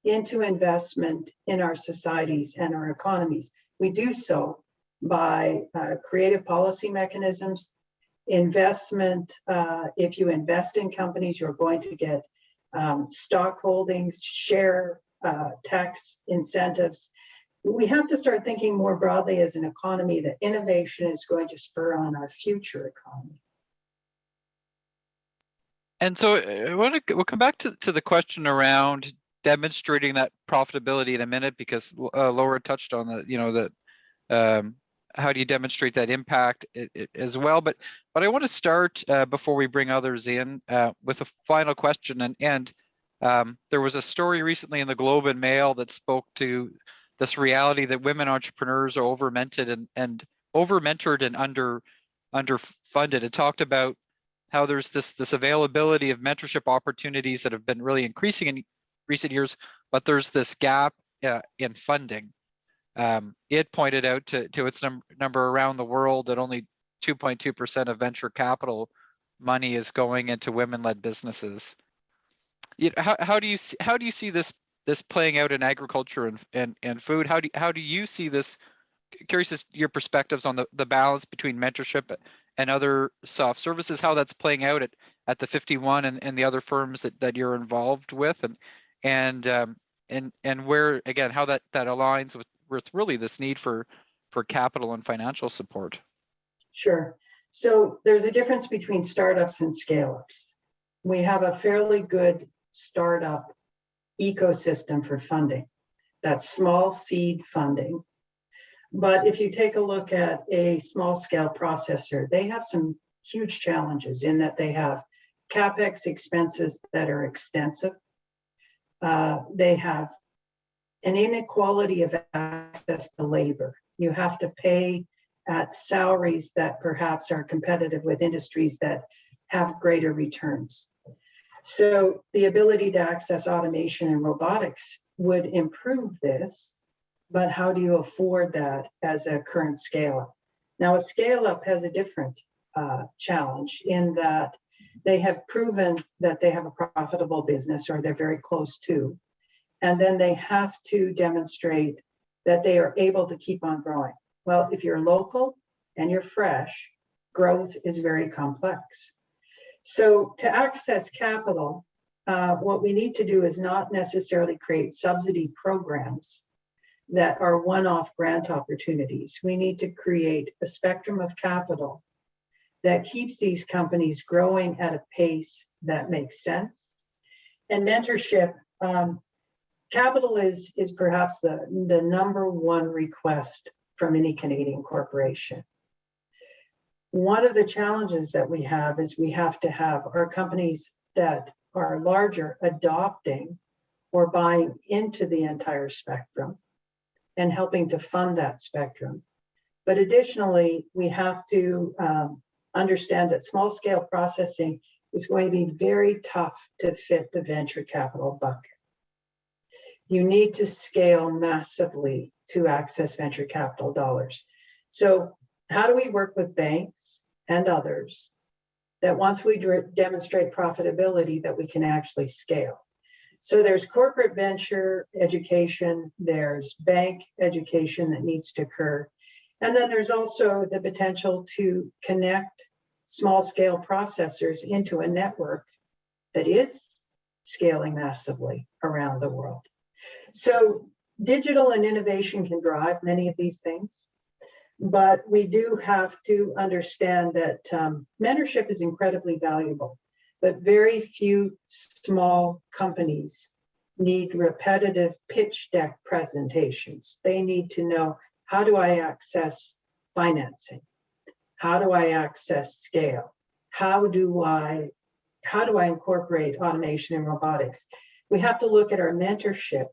into investment in our societies and our economies? We do so by creative policy mechanisms, investment. If you invest in companies, you're going to get stock holdings, share tax incentives. We have to start thinking more broadly as an economy that innovation is going to spur on our future economy. And so we'll come back to the question around demonstrating that profitability in a minute, because Laura touched on how do you demonstrate that impact as well. But I want to start before we bring others in with a final question. And there was a story recently in the Globe and Mail that spoke to this reality that women entrepreneurs are over-mentored and underfunded. It talked about how there's this availability of mentorship opportunities that have been really increasing in recent years, but there's this gap in funding. It pointed out to its number around the world that only 2.2% of venture capital money is going into women-led businesses. How do you see this playing out in agriculture and food? How do you see this? Curious as your perspectives on the balance between mentorship and other soft services, how that's playing out at the 51 and the other firms that you're involved with, and where, again, how that aligns with really this need for capital and financial support. Sure. So there's a difference between startups and scale-ups. We have a fairly good startup ecosystem for funding. That's small seed funding. But if you take a look at a small scale processor, they have some huge challenges in that they have CapEx expenses that are extensive. They have an inequality of access to labor. You have to pay at salaries that perhaps are competitive with industries that have greater returns. So the ability to access automation and robotics would improve this, but how do you afford that as a current scale-up? Now, a scale-up has a different challenge in that they have proven that they have a profitable business, or they're very close to, and then they have to demonstrate that they are able to keep on growing. Well, if you're local and you're fresh, growth is very complex. So to access capital, what we need to do is not necessarily create subsidy programs that are one-off grant opportunities. We need to create a spectrum of capital that keeps these companies growing at a pace that makes sense. And mentorship, capital is perhaps the number one request from any Canadian corporation. One of the challenges that we have is we have to have our companies that are larger adopting or buying into the entire spectrum and helping to fund that spectrum. But additionally, we have to understand that small scale processing is going to be very tough to fit the venture capital bucket. You need to scale massively to access venture capital dollars. So how do we work with banks and others that once we demonstrate profitability that we can actually scale? So there's corporate venture education, there's bank education that needs to occur. And then there's also the potential to connect small scale processors into a network that is scaling massively around the world. So digital and innovation can drive many of these things, but we do have to understand that mentorship is incredibly valuable, but very few small companies need repetitive pitch deck presentations. They need to know, how do I access financing? How do I access scale? How do I incorporate automation and robotics? We have to look at our mentorship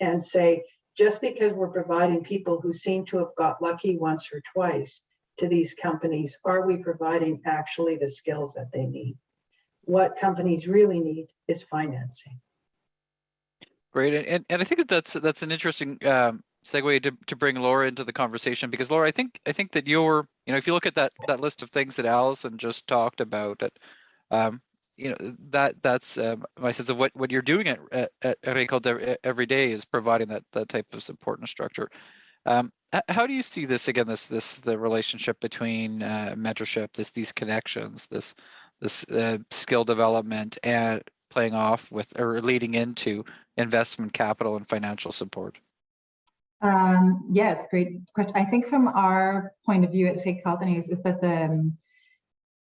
and say, just because we're providing people who seem to have got lucky once or twice to these companies, are we providing actually the skills that they need? What companies really need is financing. Great, and I think that's an interesting segue to bring Laura into the conversation, because Laura, I think that you're, if you look at that list of things that Allison just talked about, that's my sense of what you're doing at Agri-Food every day is providing that type of support and structure. How do you see this again? The relationship between mentorship, these connections, this skill development, and playing off with or leading into investment capital and financial support? Yeah, it's a great question. I think from our point of view at Fake Companies is that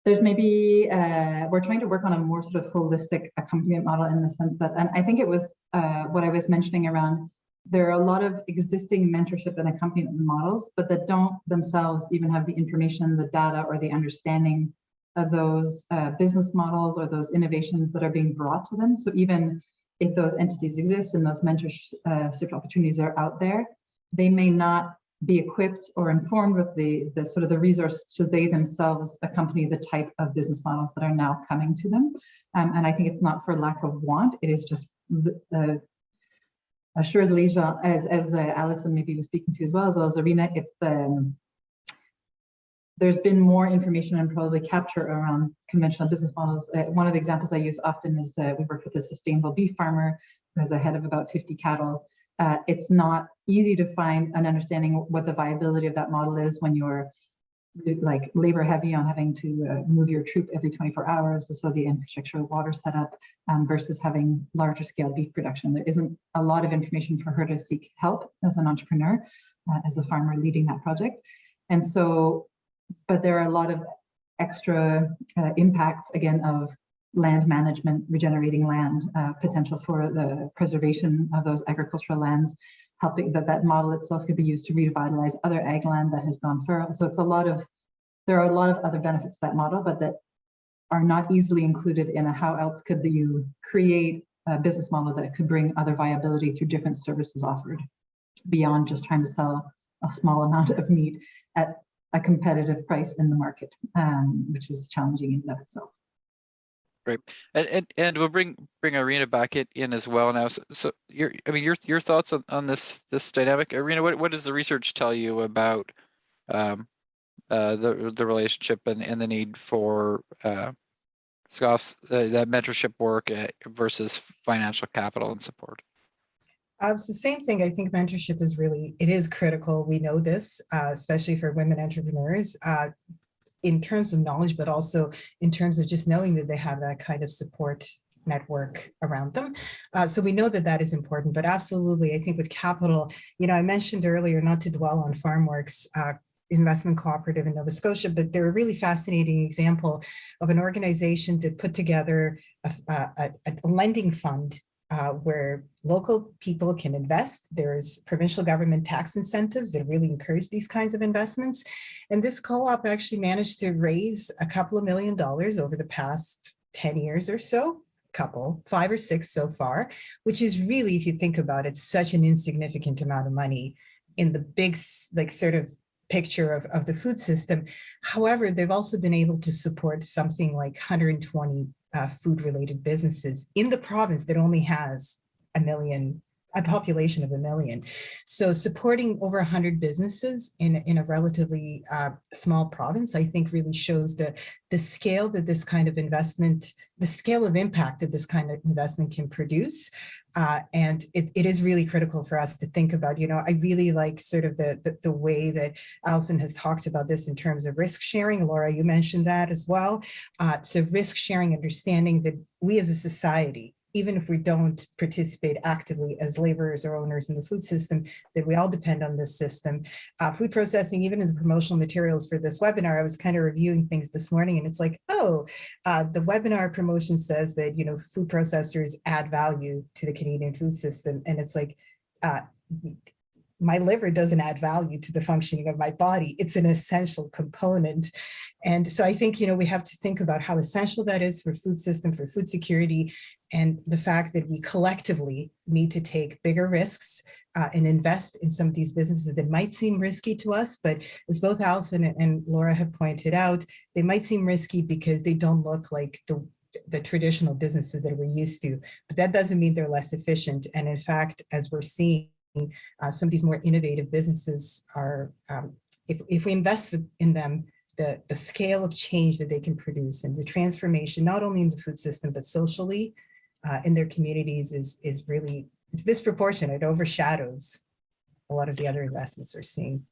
There's maybe, we're trying to work on a more sort of holistic accompaniment model in the sense that, and I think it was what I was mentioning around, there are a lot of existing mentorship and accompaniment models, but that don't themselves even have the information, the data, or the understanding of those business models or those innovations that are being brought to them. So even if those entities exist and those mentorship opportunities are out there, they may not be equipped or informed with the sort of the resource to they themselves accompany the type of business models that are now coming to them. And I think it's not for lack of want, it is just assuredly, as Alison maybe was speaking to as well as Arena, it's there's been more information and probably capture around conventional business models. One of the examples I use often is we work with a sustainable beef farmer who has a head of about 50 cattle. It's not easy to find an understanding of what the viability of that model is when you're like labor heavy on having to move your troop every 24 hours, so the infrastructure water setup versus having larger scale beef production. There isn't a lot of information for her to seek help as an entrepreneur, as a farmer leading that project. And so, but there are a lot of extra impacts again of land management, regenerating land, potential for the preservation of those agricultural lands, helping that model itself could be used to revitalize other ag land that has gone furrow. So it's there are a lot of other benefits to that model, but that are not easily included in a how else could you create a business model that could bring other viability through different services offered beyond just trying to sell a small amount of meat at a competitive price in the market, which is challenging in and of itself. Great, and we'll bring Arena back in as well now. So your thoughts on this dynamic, Arena. What does the research tell you about the relationship and the need for SCOF's that mentorship work versus financial capital and support? It's the same thing. I think mentorship is critical. We know this, especially for women entrepreneurs. In terms of knowledge, but also in terms of just knowing that they have that kind of support network around them. So we know that that is important, but absolutely, I think with capital, I mentioned earlier, not to dwell on FarmWorks investment cooperative in Nova Scotia, but they're a really fascinating example of an organization that put together a lending fund where local people can invest. There's provincial government tax incentives that really encourage these kinds of investments. And this co-op actually managed to raise a couple of $1 million over the past 10 years or so, 5 or 6 so far, which is really, if you think about it, such an insignificant amount of money in the big, sort of picture of the food system. However, they've also been able to support something like 120 food-related businesses in the province that only has a population of 1 million. So supporting over 100 businesses in a relatively small province, I think really shows the scale that this kind of investment, the scale of impact that this kind of investment can produce. And it is really critical for us to think about, I really like sort of the way that Alison has talked about this in terms of risk sharing. Laura, you mentioned that as well. So risk sharing, understanding that we as a society, even if we don't participate actively as laborers or owners in the food system, that we all depend on this system. Food processing, even in the promotional materials for this webinar, I was kind of reviewing things this morning and it's like, the webinar promotion says that, food processors add value to the Canadian food system. And it's like, my liver doesn't add value to the functioning of my body. It's an essential component. And so I think, we have to think about how essential that is for food system, for food security, and the fact that we collectively need to take bigger risks and invest in some of these businesses that might seem risky to us, but as both Alison and Laura have pointed out, they might seem risky because they don't look like the traditional businesses that we're used to, but that doesn't mean they're less efficient. And in fact, as we're seeing, some of these more innovative businesses are, if we invest in them, the scale of change that they can produce and the transformation, not only in the food system, but socially in their communities is really, it's disproportionate. It overshadows a lot of the other investments we're seeing.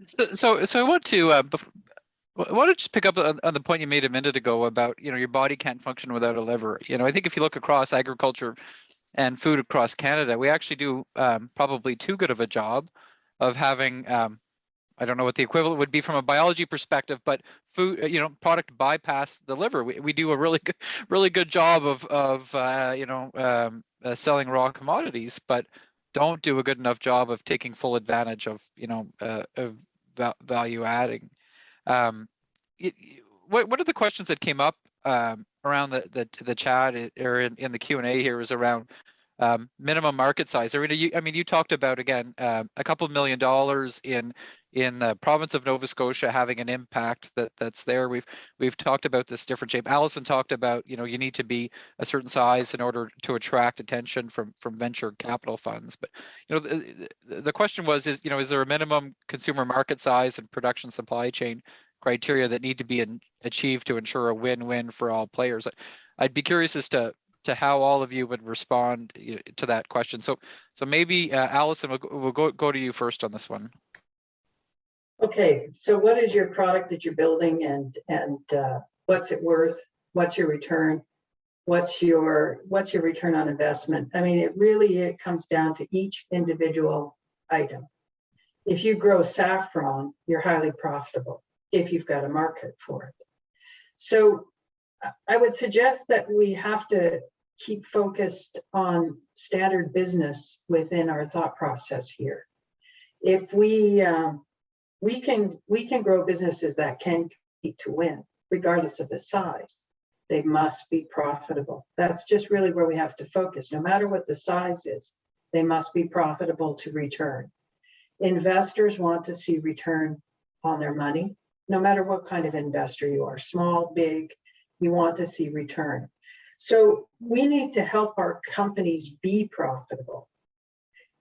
So I want to just pick up on the point you made a minute ago about, your body can't function without a liver. I think if you look across agriculture and food across Canada, we actually do probably too good of a job of having I don't know what the equivalent would be from a biology perspective, but food, product bypass the liver. We do a really good job of selling raw commodities, but don't do a good enough job of taking full advantage of value adding. What are the questions that came up around the chat or in the Q&A here was around minimum market size. You talked about, again, a couple $1 million in the province of Nova Scotia having an impact that's there. We've talked about this different shape. Allison talked about, you need to be a certain size in order to attract attention from venture capital funds. But the question was, is there a minimum consumer market size and production supply chain criteria that need to be achieved to ensure a win-win for all players? I'd be curious as to how all of you would respond to that question. So maybe Allison, we'll go to you first on this one. Okay, so what is your product that you're building, and what's it worth? What's your return? What's your return on investment? I mean, it comes down to each individual item. If you grow saffron, you're highly profitable if you've got a market for it. So I would suggest that we have to keep focused on standard business within our thought process here. If we can grow businesses that can compete to win, regardless of the size. They must be profitable. That's just really where we have to focus. No matter what the size is, they must be profitable to return. Investors want to see return on their money, no matter what kind of investor you are, small, big, you want to see return. So we need to help our companies be profitable.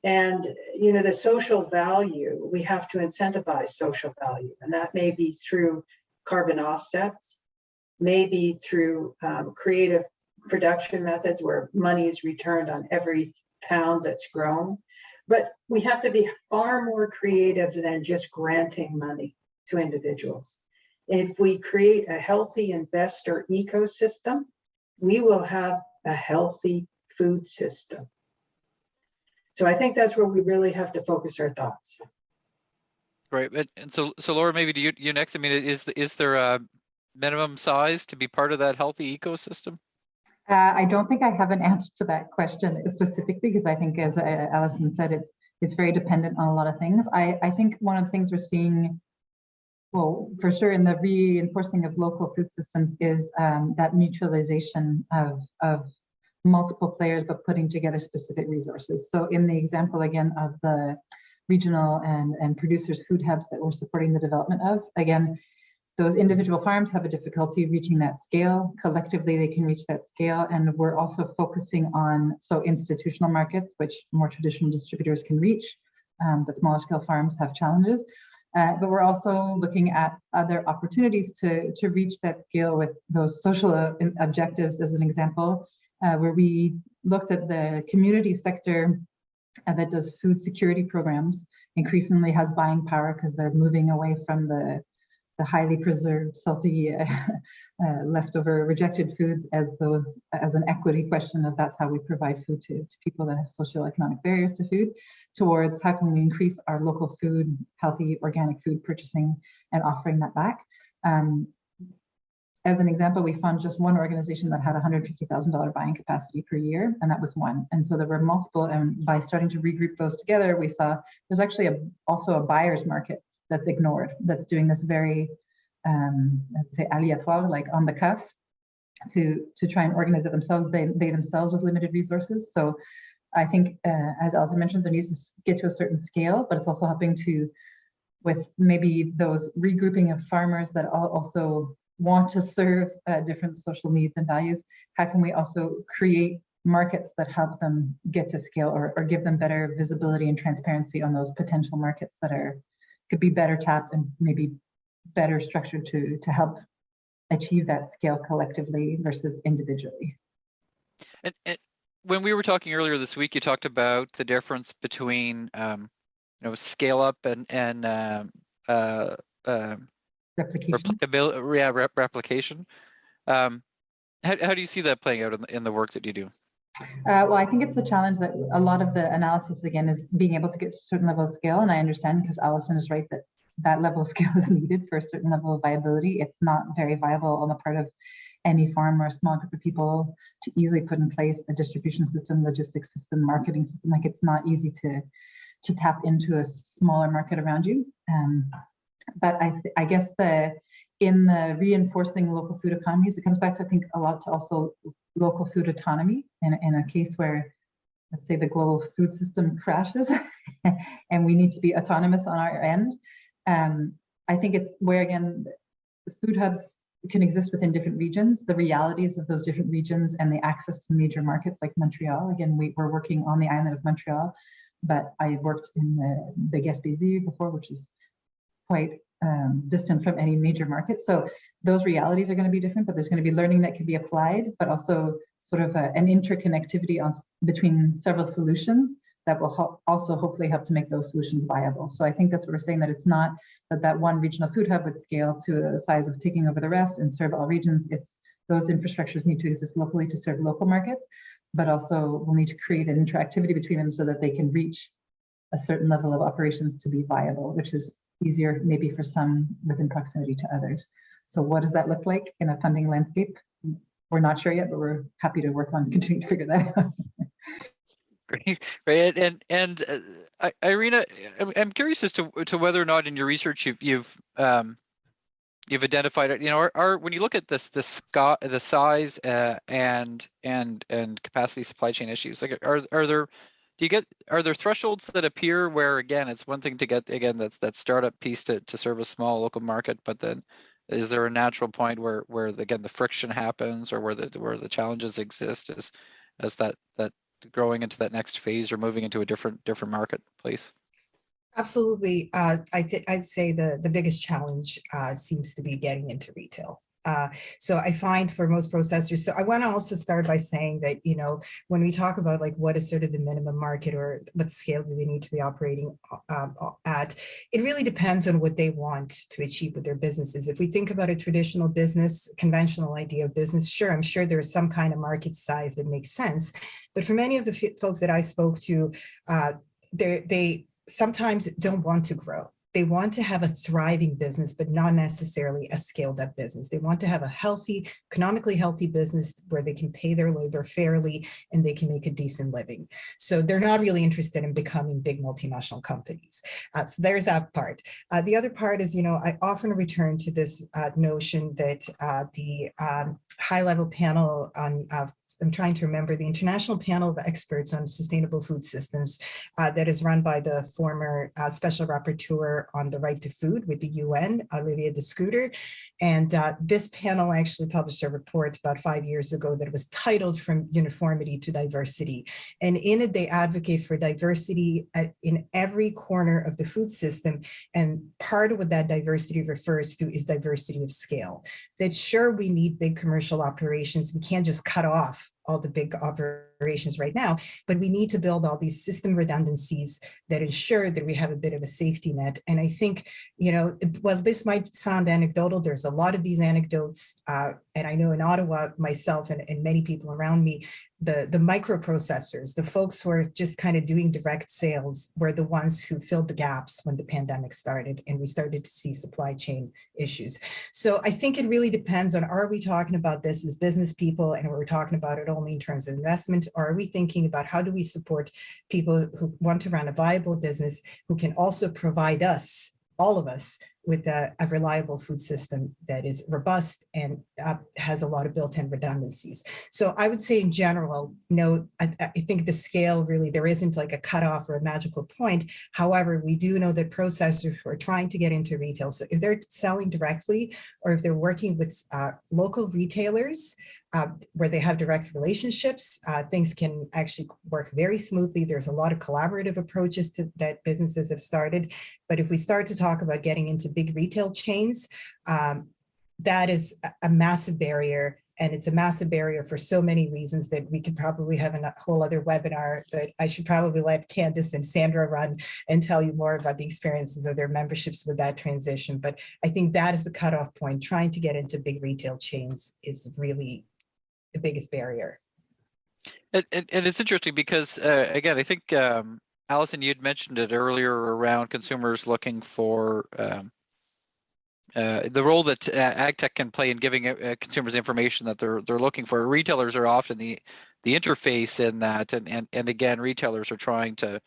And, the social value, we have to incentivize social value. And that may be through carbon offsets, maybe through creative production methods where money is returned on every pound that's grown. But we have to be far more creative than just granting money to individuals. If we create a healthy investor ecosystem, we will have a healthy food system. So I think that's where we really have to focus our thoughts. Great. And so Laura, maybe to you next. I mean, is there a minimum size to be part of that healthy ecosystem? I don't think I have an answer to that question specifically, because I think, as Allison said, it's very dependent on a lot of things. I think one of the things we're seeing, well, for sure, in the reinforcing of local food systems is that mutualization of multiple players, but putting together specific resources. So in the example, again, of the regional and producers food hubs that we're supporting the development of, again, those individual farms have a difficulty reaching that scale. Collectively, they can reach that scale. And we're also focusing on, institutional markets, which more traditional distributors can reach, but smaller scale farms have challenges. But we're also looking at other opportunities to reach that scale with those social objectives, as an example, where we looked at the community sector that does food security programs, increasingly has buying power because they're moving away from the highly preserved, salty, leftover rejected foods as an equity question of that's how we provide food to people that have socioeconomic barriers to food, towards how can we increase our local food, healthy organic food purchasing and offering that back. As an example, we found just one organization that had $150,000 buying capacity per year, and that was one. And so there were multiple, and by starting to regroup those together, we saw there's actually also a buyer's market that's ignored, that's doing this very, let's say, aléatoire, like on the cuff, to try and organize it themselves, they themselves with limited resources. So I think, as Elsa mentioned, there needs to get to a certain scale, but it's also helping to, with maybe those regrouping of farmers that also want to serve different social needs and values, how can we also create markets that help them get to scale, or give them better visibility and transparency on those potential markets that could be better tapped and maybe better structured to help achieve that scale collectively versus individually. And when we were talking earlier this week, you talked about the difference between scale up and replication. How do you see that playing out in the work that you do? Well, I think it's the challenge that a lot of the analysis, again, is being able to get to a certain level of scale. And I understand, because Allison is right, that that level of scale is needed for a certain level of viability. It's not very viable on the part of any farm or a small group of people to easily put in place a distribution system, logistics system, marketing system. Like, it's not easy to tap into a smaller market around you. But I guess in the reinforcing local food economies, it comes back to, I think, a lot to also local food autonomy in a case where, let's say, the global food system crashes and we need to be autonomous on our end. I think it's where, again, the food hubs can exist within different regions, the realities of those different regions and the access to major markets like Montreal. Again, we're working on the island of Montreal, but I worked in the Gaspésie before, which is quite distant from any major market. So those realities are going to be different, but there's going to be learning that can be applied, but also sort of an interconnectivity between several solutions that will also hopefully help to make those solutions viable. So I think that's what we're saying, that it's not that one regional food hub would scale to the size of taking over the rest and serve all regions. It's those infrastructures need to exist locally to serve local markets, but also we'll need to create an interactivity between them so that they can reach a certain level of operations to be viable, which is easier maybe for some within proximity to others. So what does that look like in a funding landscape? We're not sure yet, but we're happy to work on continuing to figure that out. Great. And Irina, I'm curious as to whether or not in your research you've identified it. You know, when you look at the size and capacity supply chain issues, like are there thresholds that appear where, again, it's one thing to get that startup piece to serve a small local market, but then is there a natural point where again the friction happens, or where the challenges exist as that growing into that next phase or moving into a different marketplace? Absolutely. I'd say the biggest challenge seems to be getting into retail. So I find for most processors, so I want to also start by saying that, you know, when we talk about like what is sort of the minimum market or what scale do they need to be operating at, it really depends on what they want to achieve with their businesses. If we think about a traditional business, conventional idea of business, sure, I'm sure there's some kind of market size that makes sense. But for many of the folks that I spoke to, they sometimes don't want to grow. They want to have a thriving business, but not necessarily a scaled up business. They want to have a healthy, economically healthy business where they can pay their labor fairly and they can make a decent living. So they're not really interested in becoming big multinational companies. So there's that part. The other part is, you know, I often return to this notion that the high-level panel on I'm trying to remember, the International Panel of Experts on Sustainable Food Systems that is run by the former Special Rapporteur on the Right to Food with the UN, Olivier de Schutter. And this panel actually published a report about 5 years ago that was titled From Uniformity to Diversity. And in it, they advocate for diversity in every corner of the food system. And part of what that diversity refers to is diversity of scale. That sure, we need big commercial operations. We can't just cut off all the big operations right now, but we need to build all these system redundancies that ensure that we have a bit of a safety net. And I think, you know, well, this might sound anecdotal. There's a lot of these anecdotes. And I know in Ottawa, myself and many people around me, the microprocessors, the folks who are just kind of doing direct sales were the ones who filled the gaps when the pandemic started and we started to see supply chain issues. So I think it really depends on, are we talking about this as business people and we're talking about it only in terms of investment, or are we thinking about how do we support people who want to run a viable business who can also provide us, all of us, with a reliable food system that is robust and has a lot of built-in redundancies. So I would say in general, no, I think the scale really, there isn't like a cutoff or a magical point. However, we do know that processors who are trying to get into retail, so if they're selling directly or if they're working with local retailers where they have direct relationships, things can actually work very smoothly. There's a lot of collaborative approaches that businesses have started. But if we start to talk about getting into big retail chains, that is a massive barrier. And it's a massive barrier for so many reasons that we could probably have a whole other webinar that I should probably let Candice and Sandra run and tell you more about the experiences of their memberships with that transition. But I think that is the cutoff point. Trying to get into big retail chains is really the biggest barrier. And it's interesting because, again, I think Allison, you'd mentioned it earlier around consumers looking for the role that ag tech can play in giving consumers information that they're looking for. Retailers are often the interface in that, and again, retailers are trying to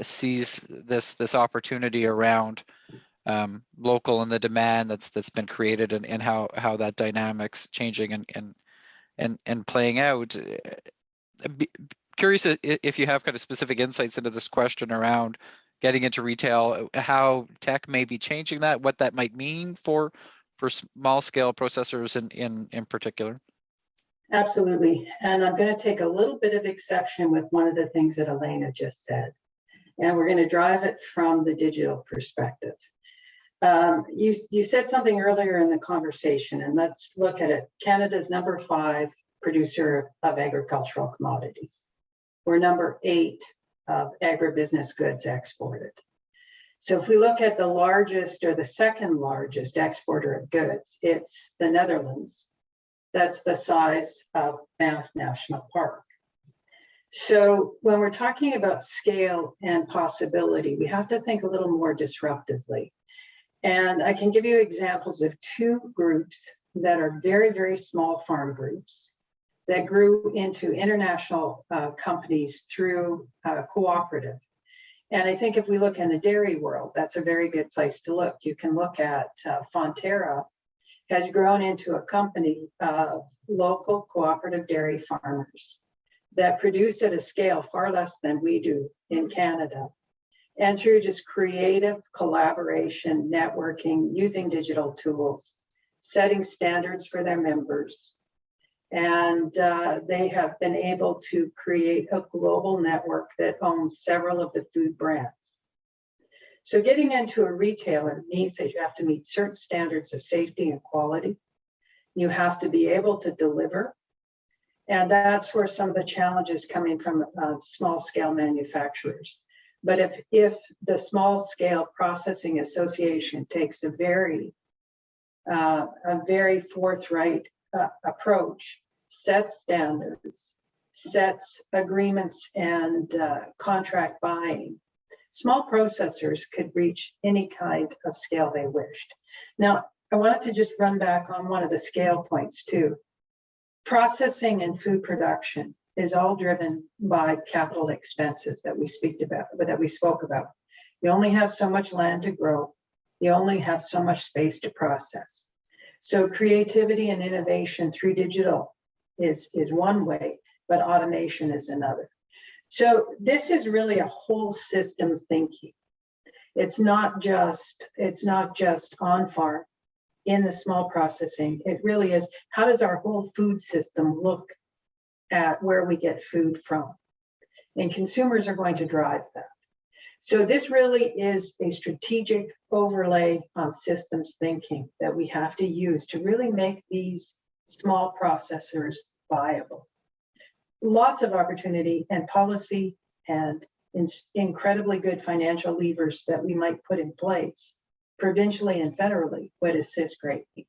seize this opportunity around local and the demand that's been created, and how that dynamic's changing and playing out. Curious if you have kind of specific insights into this question around getting into retail, how tech may be changing that, what that might mean for small scale processors in particular. Absolutely. And I'm going to take a little bit of exception with one of the things that Elena just said. And we're going to drive it from the digital perspective. You said something earlier in the conversation, and let's look at it. Canada's number 5 producer of agricultural commodities. We're number 8 of agribusiness goods exported. So if we look at the largest or the second largest exporter of goods, it's the Netherlands. That's the size of Banff National Park. So when we're talking about scale and possibility, we have to think a little more disruptively. And I can give you examples of 2 groups that are very, very small farm groups that grew into international companies through cooperative. And I think if we look in the dairy world, that's a very good place to look. You can look at Fonterra has grown into a company of local cooperative dairy farmers that produce at a scale far less than we do in Canada. And through just creative collaboration, networking, using digital tools, setting standards for their members. And they have been able to create a global network that owns several of the food brands. So getting into a retailer means that you have to meet certain standards of safety and quality. You have to be able to deliver. And that's where some of the challenges coming from small scale manufacturers. But if the Small Scale Processing Association takes a very forthright approach, sets standards, sets agreements and contract buying, small processors could reach any kind of scale they wished. Now, I wanted to just run back on one of the scale points too. Processing and food production is all driven by capital expenses that we spoke about. You only have so much land to grow. You only have so much space to process. So creativity and innovation through digital is one way, but automation is another. So this is really a whole system thinking. It's not just on farm in the small processing. It really is, how does our whole food system look at where we get food from? And consumers are going to drive that. So this really is a strategic overlay on systems thinking that we have to use to really make these small processors viable. Lots of opportunity and policy and incredibly good financial levers that we might put in place provincially and federally would assist greatly.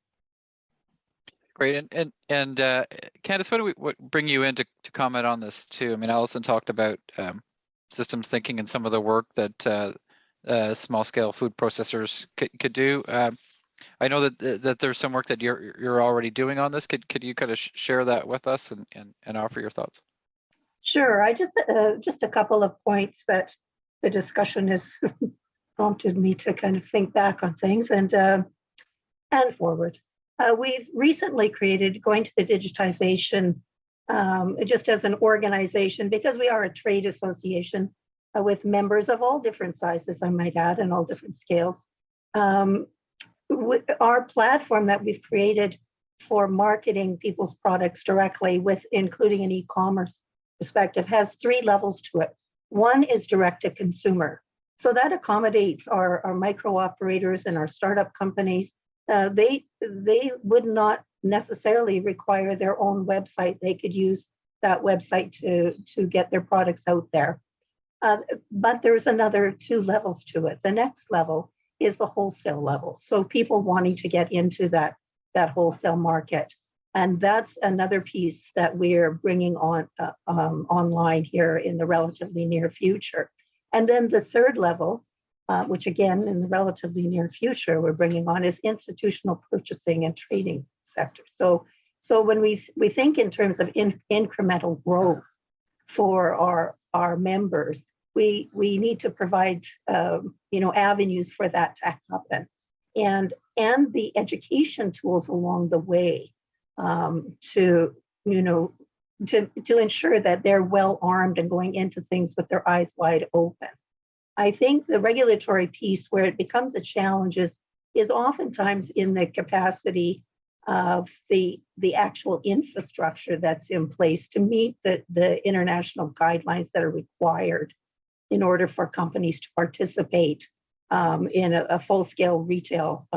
Great, and Candice, what do we bring you in to comment on this too? I mean, Allison talked about systems thinking and some of the work that small scale food processors could do. I know that there's some work that you're already doing on this. Could you kind of share that with us and offer your thoughts? Sure. I just a couple of points that the discussion has prompted me to kind of think back on things and forward. We've recently created, going to the digitization just as an organization, because we are a trade association with members of all different sizes, I might add, and all different scales. Our platform that we've created for marketing people's products directly, with including an e-commerce perspective, has 3 levels to it. One is direct to consumer. So that accommodates our micro operators and our startup companies. They would not necessarily require their own website. They could use that website to get their products out there. But there's another 2 levels to it. The next level is the wholesale level. So people wanting to get into that wholesale market. And that's another piece that we're bringing on online here in the relatively near future. And then the third level, which again, in the relatively near future, we're bringing on is institutional purchasing and trading sector. So when we think in terms of incremental growth for our members, we need to provide avenues for that to happen, and the education tools along the way to ensure that they're well armed and going into things with their eyes wide open. I think the regulatory piece where it becomes a challenge is oftentimes in the capacity of the actual infrastructure that's in place to meet the international guidelines that are required in order for companies to participate in a full-scale retail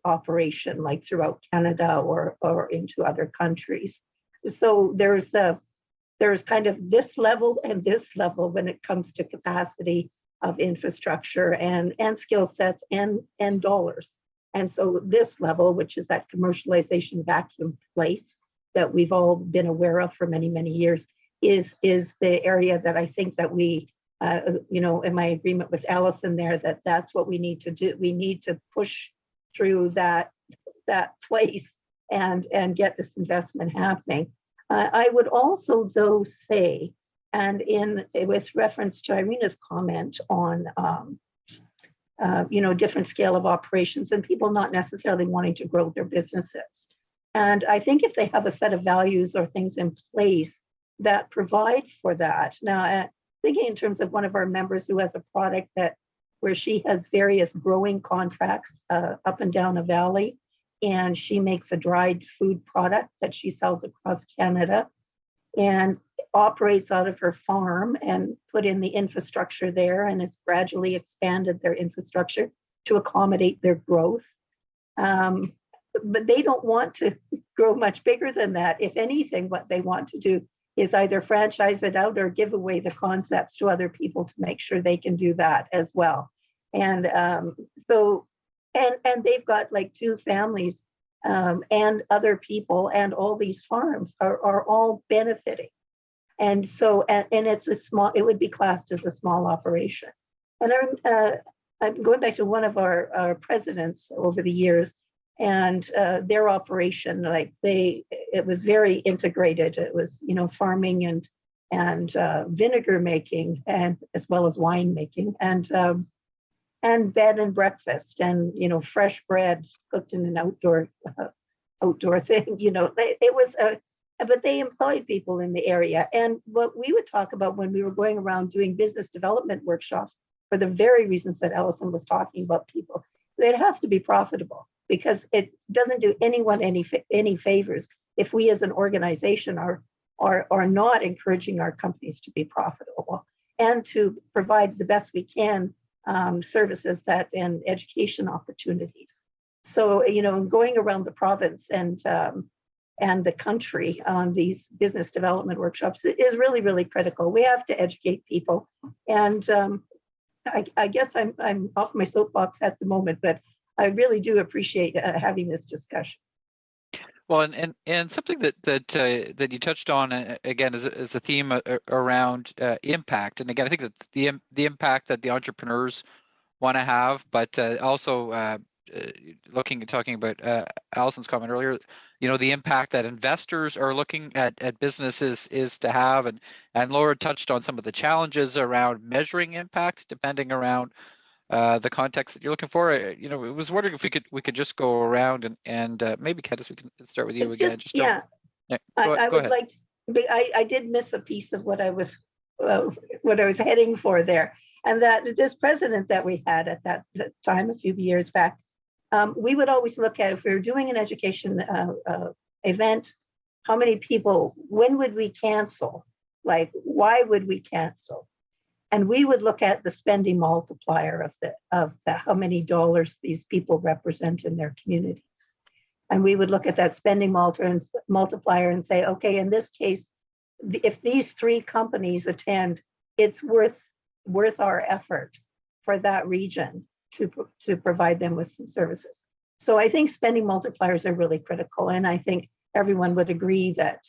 operation, like throughout Canada or into other countries. So there's kind of this level and this level when it comes to capacity of infrastructure and skill sets and dollars. And so this level, which is that commercialization vacuum place that we've all been aware of for many, many years, is the area that I think that we, in my agreement with Allison there, that's what we need to do. We need to push through that place and get this investment happening. I would also, though, say, and with reference to Irina's comment on different scale of operations and people not necessarily wanting to grow their businesses. And I think if they have a set of values or things in place that provide for that. Now, thinking in terms of one of our members who has a product where she has various growing contracts up and down a valley, and she makes a dried food product that she sells across Canada and operates out of her farm and put in the infrastructure there and has gradually expanded their infrastructure to accommodate their growth. But they don't want to grow much bigger than that. If anything, what they want to do is either franchise it out or give away the concepts to other people to make sure they can do that as well. And and they've got like 2 families and other people, and all these farms are all benefiting. And so, and it's a small, it would be classed as a small operation. And I'm going back to one of our presidents over the years, and their operation, it was very integrated. It was, farming and vinegar making, and as well as wine making, and bed and breakfast, and fresh bread cooked in an outdoor thing. It was but they employed people in the area. And what we would talk about when we were going around doing business development workshops, for the very reasons that Allison was talking about, people, it has to be profitable, because it doesn't do anyone any favors if we as an organization are not encouraging our companies to be profitable and to provide the best we can services and education opportunities. So, going around the province and the country on these business development workshops is really, really critical. We have to educate people. And I guess I'm off my soapbox at the moment, but I really do appreciate having this discussion. Well, and something that you touched on again is a theme around impact. And again, I think that the impact that the entrepreneurs want to have, but also talking about Allison's comment earlier, the impact that investors are looking at businesses is to have, and Laura touched on some of the challenges around measuring impact depending around the context that you're looking for. I was wondering if we could just go around and maybe Candace, we can start with you again. I would like to, I did miss a piece of what I was heading for there, and that this president that we had at that time a few years back, we would always look at, if we were doing an education event, how many people, when would we cancel? Like, why would we cancel? And we would look at the spending multiplier of how many dollars these people represent in their communities. And we would look at that spending multiplier and say, okay, in this case, if these 3 companies attend, it's worth our effort for that region to provide them with some services. So I think spending multipliers are really critical. And I think everyone would agree that,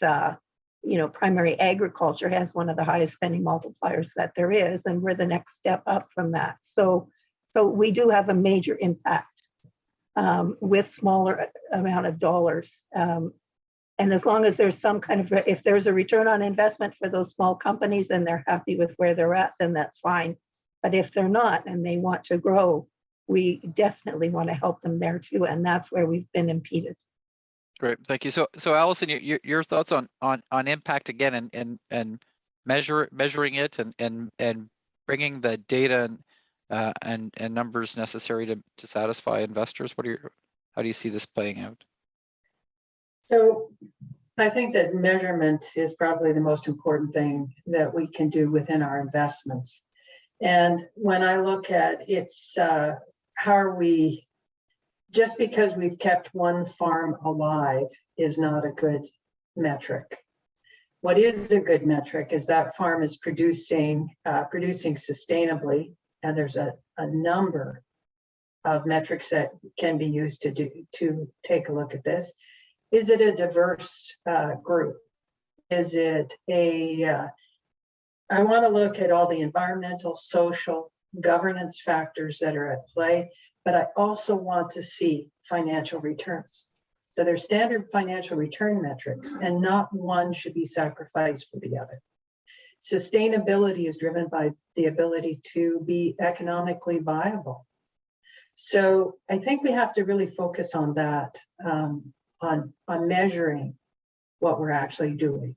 primary agriculture has one of the highest spending multipliers that there is, and we're the next step up from that. So we do have a major impact with smaller amount of dollars. And as long as there's some kind of, if there's a return on investment for those small companies and they're happy with where they're at, then that's fine. But if they're not and they want to grow, we definitely want to help them there too. And that's where we've been impeded. Great, thank you. So Allison, your thoughts on impact again, and measuring it, and bringing the data and numbers necessary to satisfy investors. How do you see this playing out? So I think that measurement is probably the most important thing that we can do within our investments. And when I look at it's how are we, just because we've kept one farm alive is not a good metric. What is a good metric is that farm is producing sustainably, and there's a number of metrics that can be used to take a look at this. Is it a diverse group? Is it I want to look at all the environmental, social, governance factors that are at play, but I also want to see financial returns. So there's standard financial return metrics, and not one should be sacrificed for the other. Sustainability is driven by the ability to be economically viable. So I think we have to really focus on that, on measuring what we're actually doing.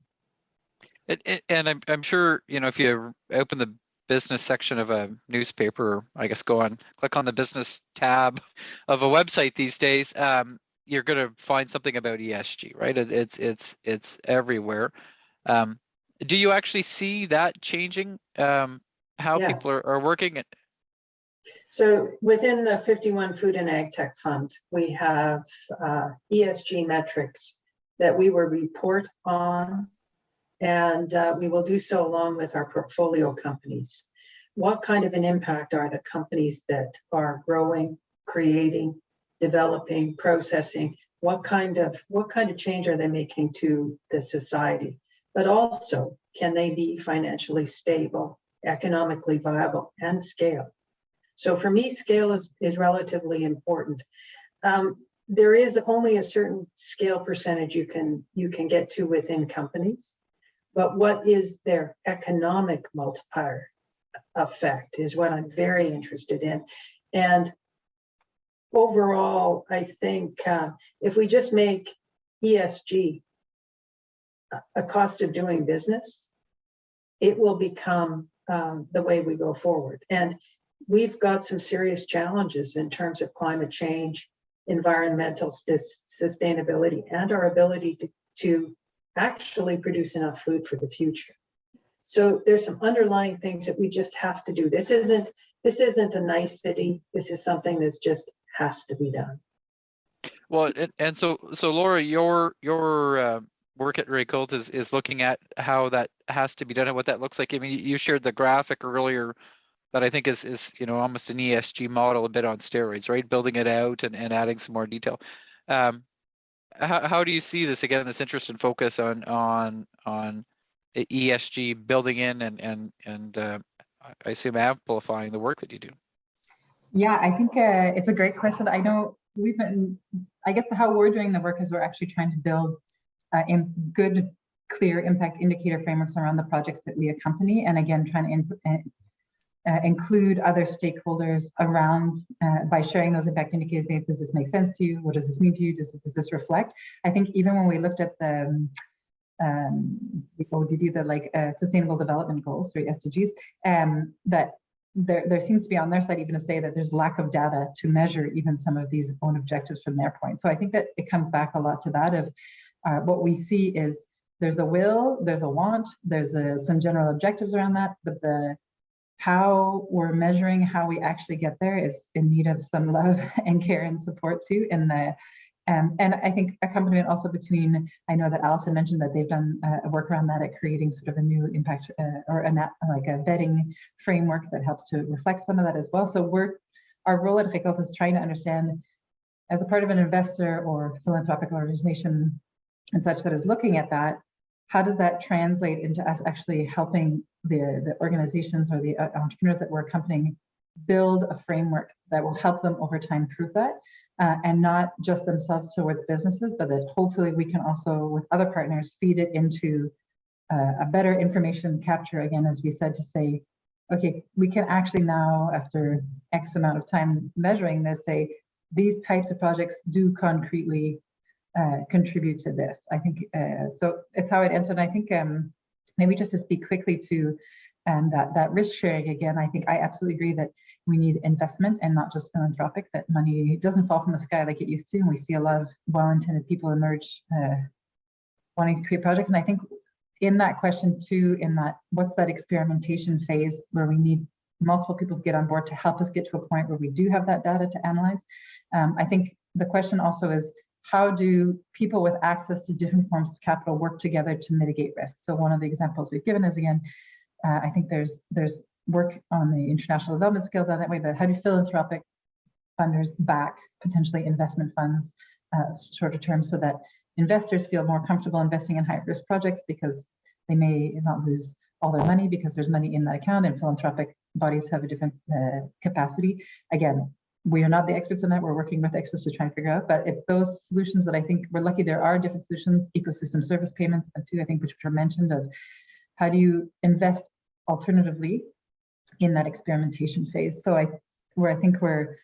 And I'm sure, if you open the business section of a newspaper, or I guess click on the business tab of a website these days, you're going to find something about ESG, right? It's everywhere. Do you actually see that changing? How Yes. people are working? So within the 51 Food and Ag Tech Fund, we have ESG metrics that we will report on, and we will do so along with our portfolio companies. What kind of an impact are the companies that are growing, creating, developing, processing? What kind of change are they making to the society? But also, can they be financially stable, economically viable, and scale? So for me, scale is relatively important. There is only a certain scale percentage you can get to within companies, but what is their economic multiplier effect is what I'm very interested in. And overall, I think if we just make ESG a cost of doing business, it will become the way we go forward. And we've got some serious challenges in terms of climate change, environmental sustainability, and our ability to actually produce enough food for the future. So there's some underlying things that we just have to do. This isn't a nicety. This is something that just has to be done. Well, and so Laura, your work at Récolte is looking at how that has to be done and what that looks like. I mean, you shared the graphic earlier that I think is almost an ESG model, a bit on steroids, right? Building it out and adding some more detail. How do you see this again? This interest and focus on ESG building in and I assume amplifying the work that you do. Yeah, I think it's a great question. I know I guess how we're doing the work is we're actually trying to build good, clear impact indicator frameworks around the projects that we accompany, and again, trying to include other stakeholders around by sharing those impact indicators. Does this make sense to you? What does this mean to you? Does this reflect? I think even when we looked at the ODD, the Sustainable Development Goals, or SDGs, that there seems to be on their side even to say that there's lack of data to measure even some of these own objectives from their point. So I think that it comes back a lot to that of what we see is there's a will, there's a want, there's some general objectives around that, but how we're measuring how we actually get there is in need of some love and care and support too. And I think accompaniment also between, I know that Allison mentioned that they've done a work around that at creating sort of a new impact or a vetting framework that helps to reflect some of that as well. So our role at Récolte is trying to understand, as a part of an investor or philanthropic organization, and such that is looking at that, how does that translate into us actually helping the organizations or the entrepreneurs that we're accompanying build a framework that will help them over time prove that, and not just themselves towards businesses, but that hopefully we can also, with other partners, feed it into a better information capture, again, as we said, to say, okay, we can actually now, after X amount of time measuring this, say, these types of projects do concretely contribute to this. I think, so it's how it ends. And I think maybe just to speak quickly to that risk sharing again, I think I absolutely agree that we need investment and not just philanthropic, that money doesn't fall from the sky like it used to. And we see a lot of well-intended people emerge wanting to create projects. And I think in that question too, in that, what's that experimentation phase where we need multiple people to get on board to help us get to a point where we do have that data to analyze. I think the question also is, how do people with access to different forms of capital work together to mitigate risk? So one of the examples we've given is, again, I think there's work on the international development scale done that way, but how do philanthropic funders back potentially investment funds shorter term, so that investors feel more comfortable investing in high risk projects because they may not lose all their money because there's money in that account, and philanthropic bodies have a different capacity. Again, we are not the experts in that. We're working with experts to try and figure out, but it's those solutions that I think we're lucky there are different solutions, ecosystem service payments, and two, I think, which were mentioned, of how do you invest alternatively in that experimentation phase. So I think we're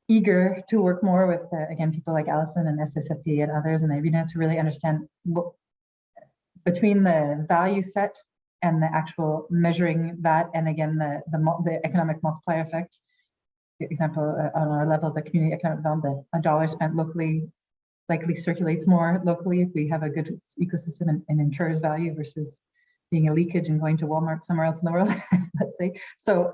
eager to work more with, again, people like Alison and SSFP and others and Irina to really understand what, between the value set and the actual measuring that, and again, the economic multiplier effect. For example, on our level, the community economic development, a dollar spent locally likely circulates more locally if we have a good ecosystem and incurs value versus being a leakage and going to Walmart somewhere else in the world, let's say. So,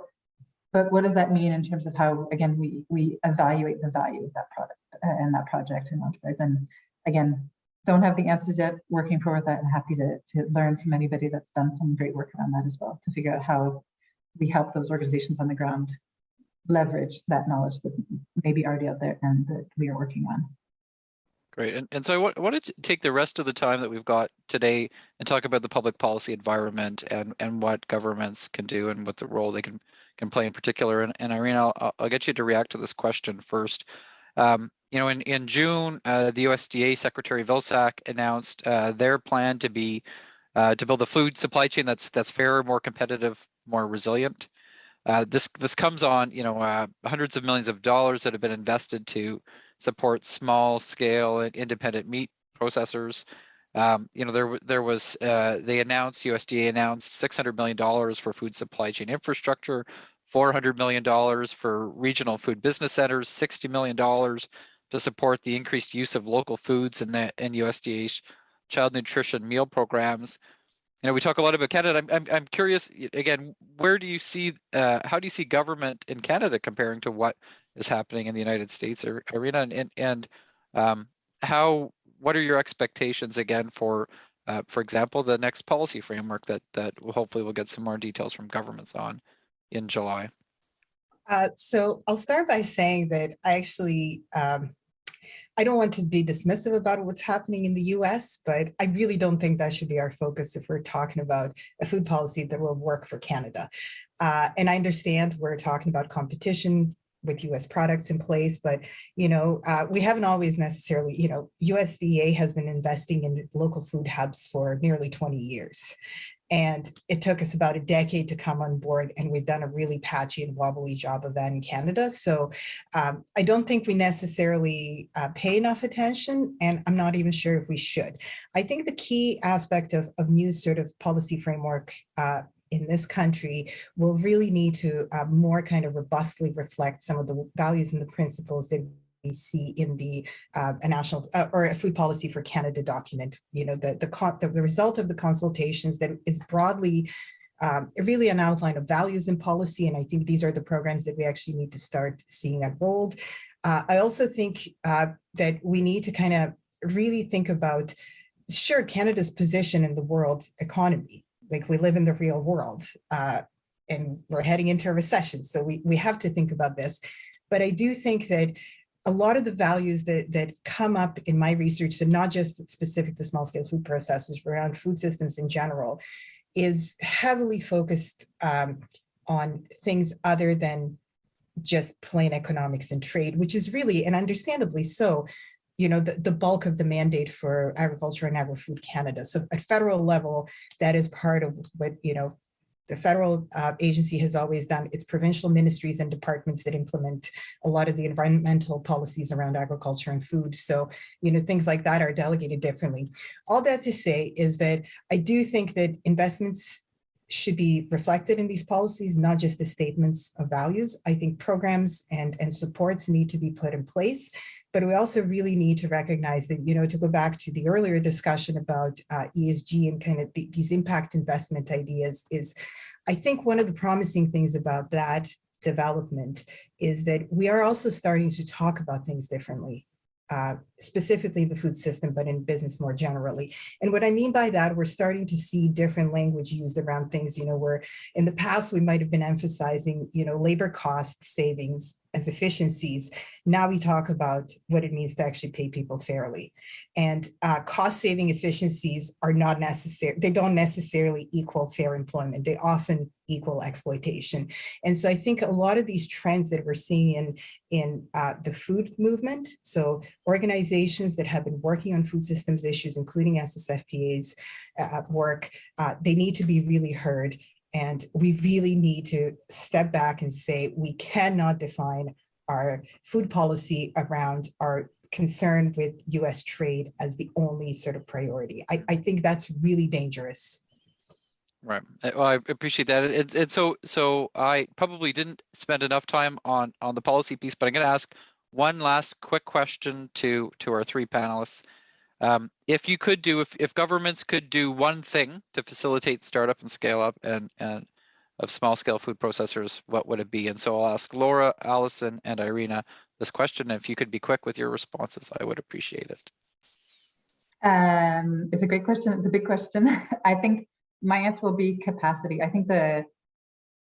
but what does that mean in terms of how, again, we evaluate the value of that product and that project in enterprise? And again, don't have the answers yet, working forward with that, and happy to learn from anybody that's done some great work around that as well, to figure out how we help those organizations on the ground leverage that knowledge that may be already out there and that we are working on. Great. And so I wanted to take the rest of the time that we've got today and talk about the public policy environment and what governments can do and what the role they can play in particular. And Irina, I'll get you to react to this question first. In June, the USDA Secretary Vilsack announced their plan to build a food supply chain that's fairer, more competitive, more resilient. This comes on, hundreds of millions of dollars that have been invested to support small scale and independent meat processors. USDA announced $600 million for food supply chain infrastructure, $400 million for regional food business centers, $60 million to support the increased use of local foods in USDA's child nutrition meal programs. We talk a lot about Canada. I'm curious, again, where do you see, how do you see government in Canada comparing to what is happening in the United States, Irina? And what are your expectations, again, for example, the next policy framework that hopefully we'll get some more details from governments on in July? So I'll start by saying that I actually, I don't want to be dismissive about what's happening in the US, but I really don't think that should be our focus if we're talking about a food policy that will work for Canada. And I understand we're talking about competition with US products in place, but we haven't always necessarily, USDA has been investing in local food hubs for nearly 20 years. And it took us about a decade to come on board, and we've done a really patchy and wobbly job of that in Canada. So I don't think we necessarily pay enough attention, and I'm not even sure if we should. I think the key aspect of new sort of policy framework in this country will really need to more kind of robustly reflect some of the values and the principles that we see in the a national or a food policy for Canada document. The result of the consultations that is broadly really an outline of values and policy, and I think these are the programs that we actually need to start seeing unrolled. I also think that we need to kind of really think about, sure, Canada's position in the world economy. Like, we live in the real world and we're heading into a recession, so we have to think about this. But I do think that a lot of the values that come up in my research, and not just specific to small scale food processors, but around food systems in general, is heavily focused on things other than just plain economics and trade, which is really, and understandably so, the bulk of the mandate for Agriculture and Agri-Food Canada. So at federal level, that is part of what, the federal agency has always done. It's provincial ministries and departments that implement a lot of the environmental policies around agriculture and food. So, things like that are delegated differently. All that to say is that I do think that investments should be reflected in these policies, not just the statements of values. I think programs and supports need to be put in place, but we also really need to recognize that, to go back to the earlier discussion about ESG and kind of these impact investment ideas, is I think one of the promising things about that development is that we are also starting to talk about things differently. Specifically the food system, but in business more generally. And what I mean by that, we're starting to see different language used around things, where in the past we might have been emphasizing, labor cost savings as efficiencies. Now we talk about what it means to actually pay people fairly. And cost saving efficiencies are not necessary. They don't necessarily equal fair employment. They often equal exploitation. And so I think a lot of these trends that we're seeing in the food movement, so organizations that have been working on food systems issues, including SSFPA's work, they need to be really heard. And we really need to step back and say, we cannot define our food policy around our concern with US trade as the only sort of priority. I think that's really dangerous. Right. Well, I appreciate that. And so I probably didn't spend enough time on the policy piece, but I'm going to ask one last quick question to our three panelists. If governments could do one thing to facilitate startup and scale up and of small scale food processors, what would it be? And so I'll ask Laura, Allison, and Irina this question. If you could be quick with your responses, I would appreciate it. It's a great question. It's a big question. I think my answer will be capacity. I think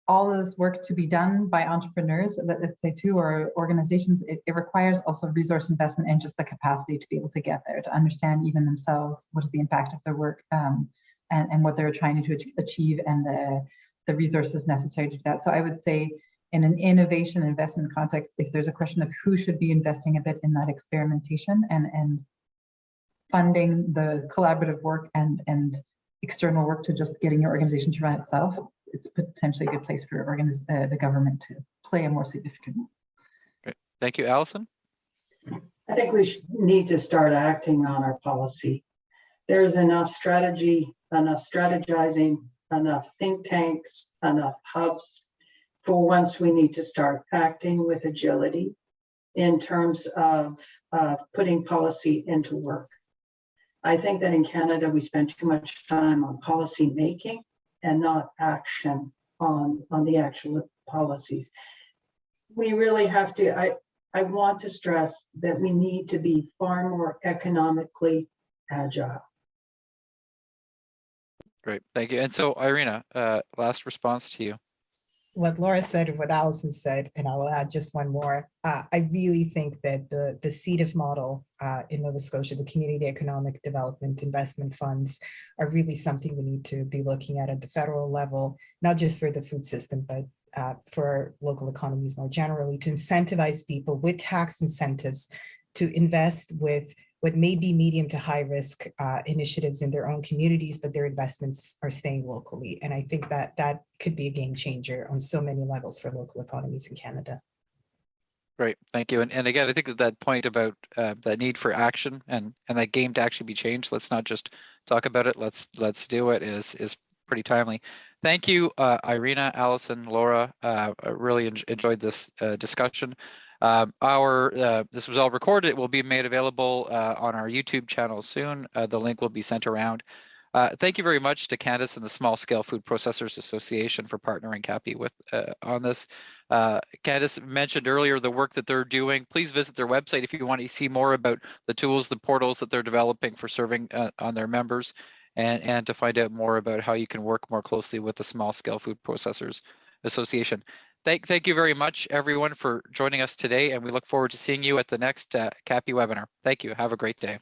all this work to be done by entrepreneurs, let's say too, or organizations, it requires also resource investment and just the capacity to be able to get there, to understand even themselves what is the impact of their work and what they're trying to achieve, and the resources necessary to do that. So I would say in an innovation investment context, if there's a question of who should be investing a bit in that experimentation and funding the collaborative work and external work to just getting your organization to run itself, it's potentially a good place for the government to play a more significant role. Great. Thank you, Allison. I think we need to start acting on our policy. There's enough strategy, enough strategizing, enough think tanks, enough hubs. For once, we need to start acting with agility in terms of putting policy into work. I think that in Canada, we spend too much time on policy making and not action on the actual policies. We really have to, I want to stress that we need to be far more economically agile. Great, thank you. And so Irina, last response to you. What Laura said and what Allison said, and I will add just one more. I really think that the CEDIF model in Nova Scotia, the Community Economic Development Investment Funds, are really something we need to be looking at the federal level, not just for the food system, but for local economies more generally, to incentivize people with tax incentives to invest with what may be medium to high risk initiatives in their own communities, but their investments are staying locally. And I think that that could be a game changer on so many levels for local economies in Canada. Great, thank you. And again, I think that point about that need for action and that game to actually be changed, let's not just talk about it, let's do it, is pretty timely. Thank you, Irina, Allison, Laura. I really enjoyed this discussion. This was all recorded. It will be made available on our YouTube channel soon. The link will be sent around. Thank you very much to Candace and the Small Scale Food Processors Association for partnering CAPI with on this. Candace mentioned earlier the work that they're doing. Please visit their website if you want to see more about the tools, the portals that they're developing for serving on their members, and to find out more about how you can work more closely with the Small Scale Food Processors Association. Thank you very much, everyone, for joining us today, and we look forward to seeing you at the next CAPI webinar. Thank you. Have a great day.